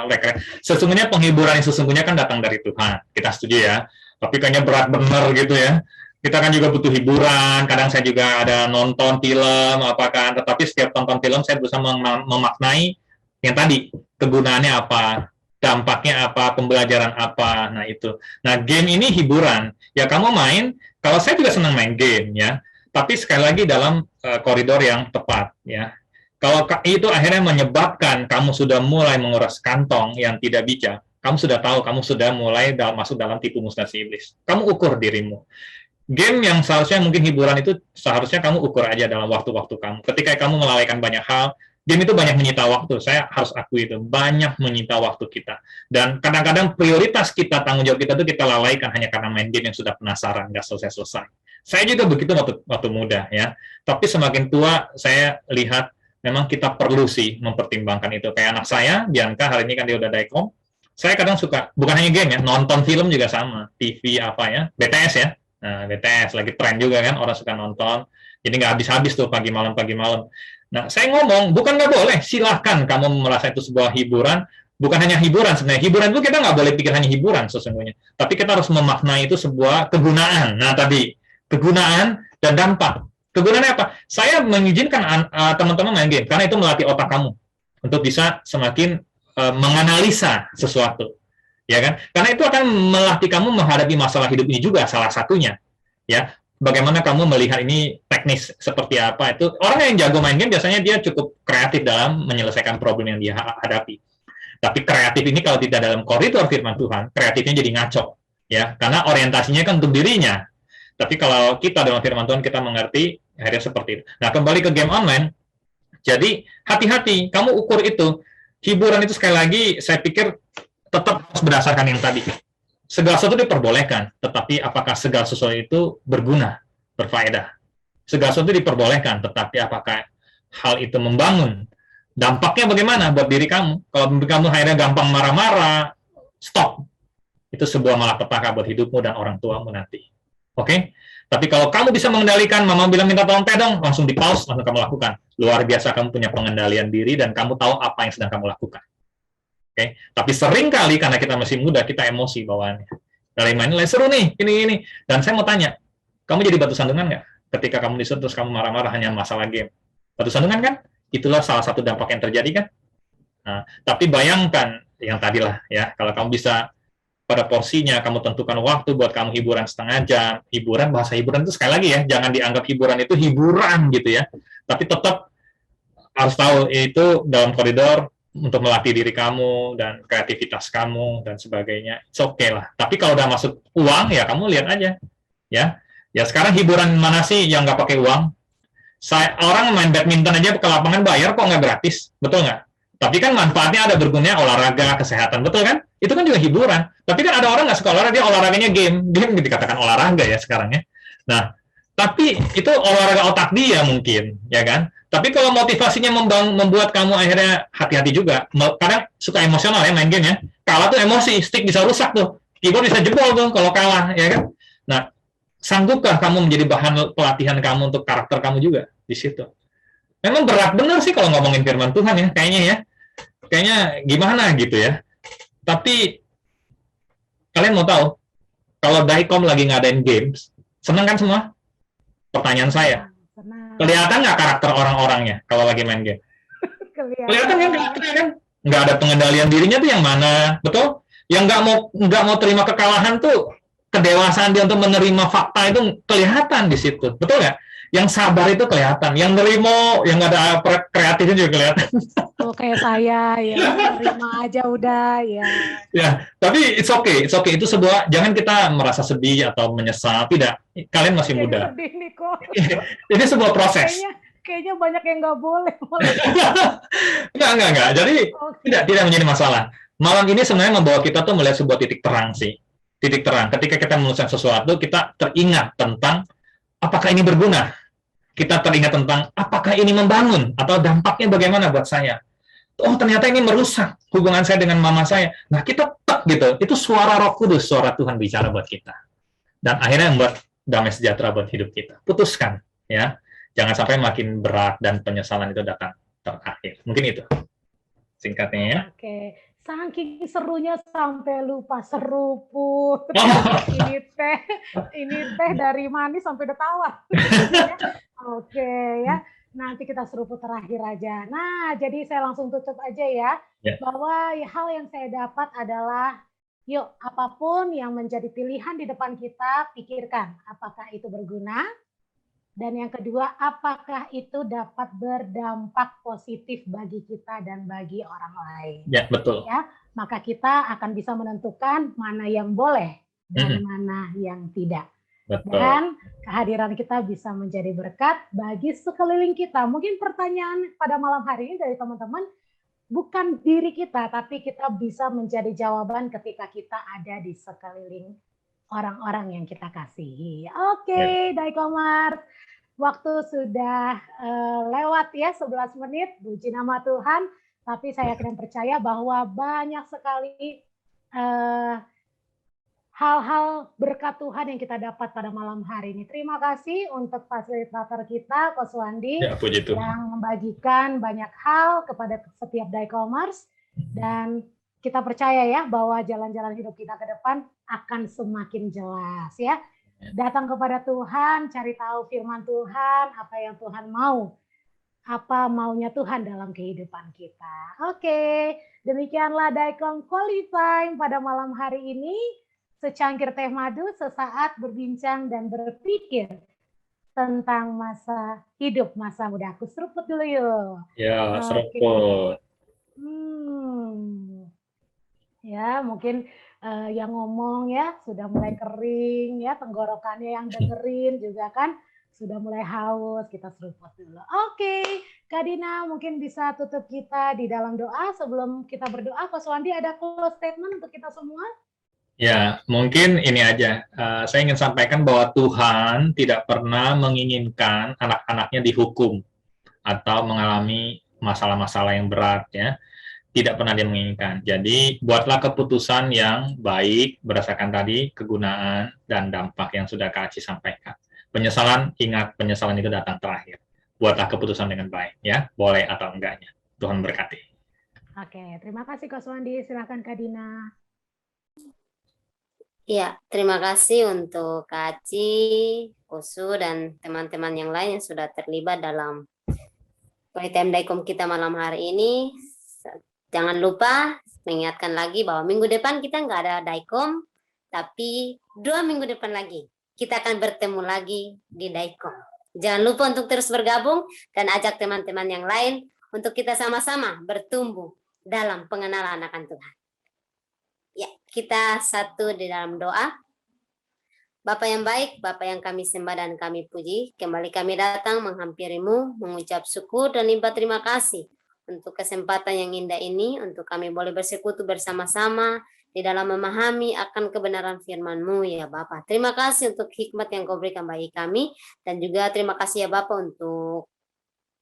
rekreasi. Sesungguhnya penghiburan yang sesungguhnya kan datang dari Tuhan. Kita setuju ya. Tapi kayaknya berat bener gitu ya. Kita kan juga butuh hiburan. Kadang saya juga ada nonton film, apakah. Tetapi setiap tonton film saya berusaha memaknai yang tadi kegunaannya apa, dampaknya apa, pembelajaran apa. Nah itu. Nah game ini hiburan. Ya kamu main. Kalau saya juga senang main game ya. Tapi sekali lagi dalam koridor yang tepat ya. Kalau itu akhirnya menyebabkan kamu sudah mulai menguras kantong yang tidak bijak, kamu sudah tahu kamu sudah mulai masuk dalam tipu musnah si iblis. Kamu ukur dirimu. Game yang seharusnya mungkin hiburan itu seharusnya kamu ukur aja dalam waktu-waktu kamu. Ketika kamu melalaikan banyak hal, game itu banyak menyita waktu. Saya harus akui itu banyak menyita waktu kita. Dan kadang-kadang prioritas kita, tanggung jawab kita itu kita lalaikan hanya karena main game yang sudah penasaran, nggak selesai-selesai. Saya juga begitu waktu muda ya. Tapi semakin tua saya lihat memang kita perlu sih mempertimbangkan itu. Kayak anak saya, Bianca hari ini kan dia udah daikom. Saya kadang suka bukan hanya game ya, nonton film juga sama, TV apa ya, BTS ya. Nah, BTS lagi tren juga kan, orang suka nonton. Jadi nggak habis-habis tuh pagi malam. Nah, saya ngomong bukan nggak boleh, silahkan kamu merasa itu sebuah hiburan. Bukan hanya hiburan sebenarnya. Hiburan itu kita nggak boleh pikir hanya hiburan sesungguhnya. Tapi kita harus memaknai itu sebuah kegunaan. Nah tadi kegunaan dan dampak. Kegunaannya apa? Saya mengizinkan teman-teman main game karena itu melatih otak kamu untuk bisa semakin menganalisa sesuatu, ya kan? Karena itu akan melatih kamu menghadapi masalah hidup ini juga salah satunya, ya. Bagaimana kamu melihat ini teknis seperti apa? Itu orang yang jago main game biasanya dia cukup kreatif dalam menyelesaikan problem yang dia hadapi. Tapi kreatif ini kalau tidak dalam koridor firman Tuhan, kreatifnya jadi ngaco, ya. Karena orientasinya kan untuk dirinya. Tapi kalau kita dalam firman Tuhan kita mengerti, akhirnya seperti itu. Nah, kembali ke game online. Jadi, hati-hati, kamu ukur itu. Hiburan itu sekali lagi, saya pikir tetap harus berdasarkan yang tadi. Segala sesuatu diperbolehkan, tetapi apakah segala sesuatu itu berguna, berfaedah? Segala sesuatu diperbolehkan, tetapi apakah hal itu membangun? Dampaknya bagaimana buat diri kamu? Kalau kamu akhirnya gampang marah-marah, stop. Itu sebuah malapetaka buat hidupmu dan orang tuamu nanti. Oke, tapi kalau kamu bisa mengendalikan, mama bilang minta tolong teh dong, langsung di pause, langsung kamu lakukan. Luar biasa kamu punya pengendalian diri dan kamu tahu apa yang sedang kamu lakukan. Oke, tapi sering kali karena kita masih muda, kita emosi bawaannya. Dari main seru nih, ini. Dan saya mau tanya, kamu jadi batu sandungan nggak? Ketika kamu disuruh terus kamu marah-marah hanya masalah game. Batu sandungan kan? Itulah salah satu dampak yang terjadi kan? Nah, tapi bayangkan yang tadilah ya, kalau kamu bisa pada porsinya, kamu tentukan waktu buat kamu hiburan setengah jam. Hiburan, bahasa hiburan itu sekali lagi ya, jangan dianggap hiburan itu hiburan gitu ya. Tapi tetap harus tahu itu dalam koridor untuk melatih diri kamu dan kreativitas kamu dan sebagainya. It's okay lah. Tapi kalau udah masuk uang ya kamu lihat aja. Ya sekarang hiburan mana sih yang nggak pakai uang? Orang main badminton aja ke lapangan bayar kok nggak gratis, betul nggak? Tapi kan manfaatnya ada berguna olahraga, kesehatan, betul kan? Itu kan juga hiburan. Tapi kan ada orang nggak suka olahraga, dia olahraganya game. Game dikatakan olahraga ya sekarang ya. Nah, tapi itu olahraga otak dia mungkin, ya kan? Tapi kalau motivasinya membuat kamu akhirnya hati-hati juga. Kadang suka emosional ya main game ya. Kalah tuh emosi, stick bisa rusak tuh. Keyboard bisa jebol tuh kalau kalah, ya kan? Nah, sanggupkah kamu menjadi bahan pelatihan kamu untuk karakter kamu juga di situ? Memang berat bener sih kalau ngomongin firman Tuhan ya, kayaknya ya. Kayaknya gimana gitu ya. Tapi kalian mau tahu, kalau Daikom lagi ngadain games, seneng kan semua? Pertanyaan saya. Kelihatan nggak karakter orang-orangnya kalau lagi main game? Kelihatan kan? Nggak ada pengendalian dirinya tuh yang mana, betul? Yang nggak mau terima kekalahan tuh kedewasaan dia untuk menerima fakta itu kelihatan di situ, betul nggak? Yang sabar itu kelihatan, yang nerimo, yang nggak ada kreatifnya juga kelihatan. Oh, kayak saya ya, nerima aja udah ya. Ya, tapi it's okay. Itu sebuah, jangan kita merasa sedih atau menyesal, tidak. Kalian masih muda. Ini sebuah proses. Kayaknya banyak yang nggak boleh. Enggak. Jadi tidak menjadi masalah. malam ini sebenarnya membawa kita tuh melihat sebuah titik terang sih. Titik terang. Ketika kita menuliskan sesuatu, kita teringat tentang apakah ini berguna. Kita teringat tentang apakah ini membangun atau dampaknya bagaimana buat saya. Oh, ternyata ini merusak hubungan saya dengan mama saya. Nah, kita gitu. Itu suara Roh Kudus, suara Tuhan bicara buat kita. Dan akhirnya membuat damai sejahtera buat hidup kita. Putuskan, ya. Jangan sampai makin berat dan penyesalan itu datang terakhir. Mungkin itu singkatnya ya. Oke. Saking serunya sampai lupa seruput. ini teh dari manis sampai udah tawar. Oke ya. Nanti kita seruput terakhir aja. Nah, jadi saya langsung tutup aja ya. Bahwa hal yang saya dapat adalah, yuk apapun yang menjadi pilihan di depan kita, pikirkan apakah itu berguna. Dan yang kedua, apakah itu dapat berdampak positif bagi kita dan bagi orang lain. Ya, betul. Ya, maka kita akan bisa menentukan mana yang boleh dan mana yang tidak. Betul. Dan kehadiran kita bisa menjadi berkat bagi sekeliling kita. Mungkin pertanyaan pada malam hari ini dari teman-teman, bukan diri kita, tapi kita bisa menjadi jawaban ketika kita ada di sekeliling orang-orang yang kita kasihi. Oke, Daikomars, waktu sudah lewat ya, 11 menit, puji nama Tuhan. Tapi saya akan percaya bahwa banyak sekali hal-hal berkat Tuhan yang kita dapat pada malam hari ini. Terima kasih untuk fasilitator kita, Ko Suwandi, yang membagikan banyak hal kepada setiap Daikomars. Dan kita percaya ya bahwa jalan-jalan hidup kita ke depan akan semakin jelas ya. Datang kepada Tuhan, cari tahu firman Tuhan, apa yang Tuhan mau. Apa maunya Tuhan dalam kehidupan kita. Oke, demikianlah Daikom Quality Time pada malam hari ini. Secangkir teh madu, sesaat berbincang dan berpikir tentang masa hidup, masa muda. Aku seruput dulu yuk. Ya, seruput. Ya, mungkin yang ngomong ya sudah mulai kering ya, tenggorokannya yang dengerin juga kan sudah mulai haus. Kita seruput dulu. Oke, Kak Dina mungkin bisa tutup kita di dalam doa. Sebelum kita berdoa, Ko Suwandi ada close statement untuk kita semua? Ya, mungkin ini aja. Saya ingin sampaikan bahwa Tuhan tidak pernah menginginkan anak-anaknya dihukum atau mengalami masalah-masalah yang berat, ya. Tidak pernah dia menginginkan. Jadi, buatlah keputusan yang baik berdasarkan tadi kegunaan dan dampak yang sudah Kak Aci sampaikan. Penyesalan, ingat penyesalan itu datang terakhir. Buatlah keputusan dengan baik, ya. Boleh atau enggaknya. Tuhan berkati. Oke, terima kasih Ko Suwandi. Silakan Kak Dina. Ya, terima kasih untuk Kak Aci, Kosu, dan teman-teman yang lain yang sudah terlibat dalam Quality Daikom kita malam hari ini. Jangan lupa mengingatkan lagi bahwa minggu depan kita nggak ada Daikom, tapi 2 minggu depan lagi kita akan bertemu lagi di Daikom. Jangan lupa untuk terus bergabung dan ajak teman-teman yang lain untuk kita sama-sama bertumbuh dalam pengenalan akan Tuhan. Ya, kita satu di dalam doa. Bapa yang baik, Bapa yang kami sembah dan kami puji, kembali kami datang menghampirimu, mengucap syukur dan limpah terima kasih untuk kesempatan yang indah ini, untuk kami boleh bersekutu bersama-sama di dalam memahami akan kebenaran firman-Mu ya Bapa. Terima kasih untuk hikmat yang Kau berikan bagi kami, dan juga terima kasih ya Bapa untuk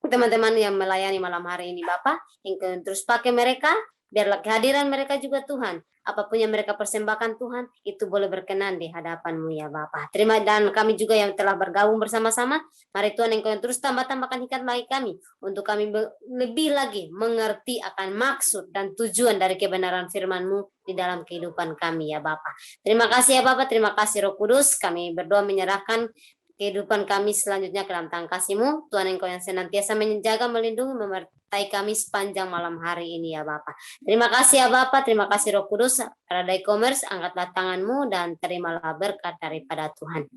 teman-teman yang melayani malam hari ini Bapa, yang Kau terus pakai mereka, biarlah kehadiran mereka juga Tuhan, apapun yang mereka persembahkan Tuhan, itu boleh berkenan di hadapan-Mu ya Bapa. Terima, dan kami juga yang telah bergabung bersama-sama, mari Tuhan Engkau yang terus tambah-tambahkan hikmat bagi kami, untuk kami lebih lagi mengerti akan maksud dan tujuan dari kebenaran firman-Mu di dalam kehidupan kami ya Bapa. Terima kasih ya Bapa, terima kasih Roh Kudus, kami berdoa menyerahkan kehidupan kami selanjutnya ke dalam tangan kasih-Mu. Tuhan Engkau yang senantiasa menjaga, melindungi, memertai kami sepanjang malam hari ini ya Bapa. Terima kasih ya Bapa, terima kasih Roh Kudus. Para Daikomers, angkatlah tangan-Mu dan terimalah berkat daripada Tuhan.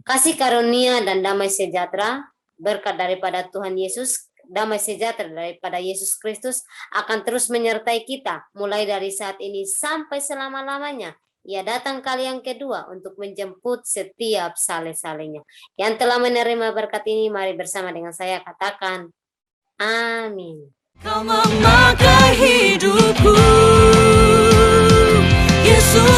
Kasih karunia dan damai sejahtera, berkat daripada Tuhan Yesus, damai sejahtera daripada Yesus Kristus akan terus menyertai kita, mulai dari saat ini sampai selama-lamanya. Ia datang kali yang kedua untuk menjemput setiap saleh-salehnya. Yang telah menerima berkat ini, mari bersama dengan saya katakan, amin. Kau memakai hidupku, Yesus.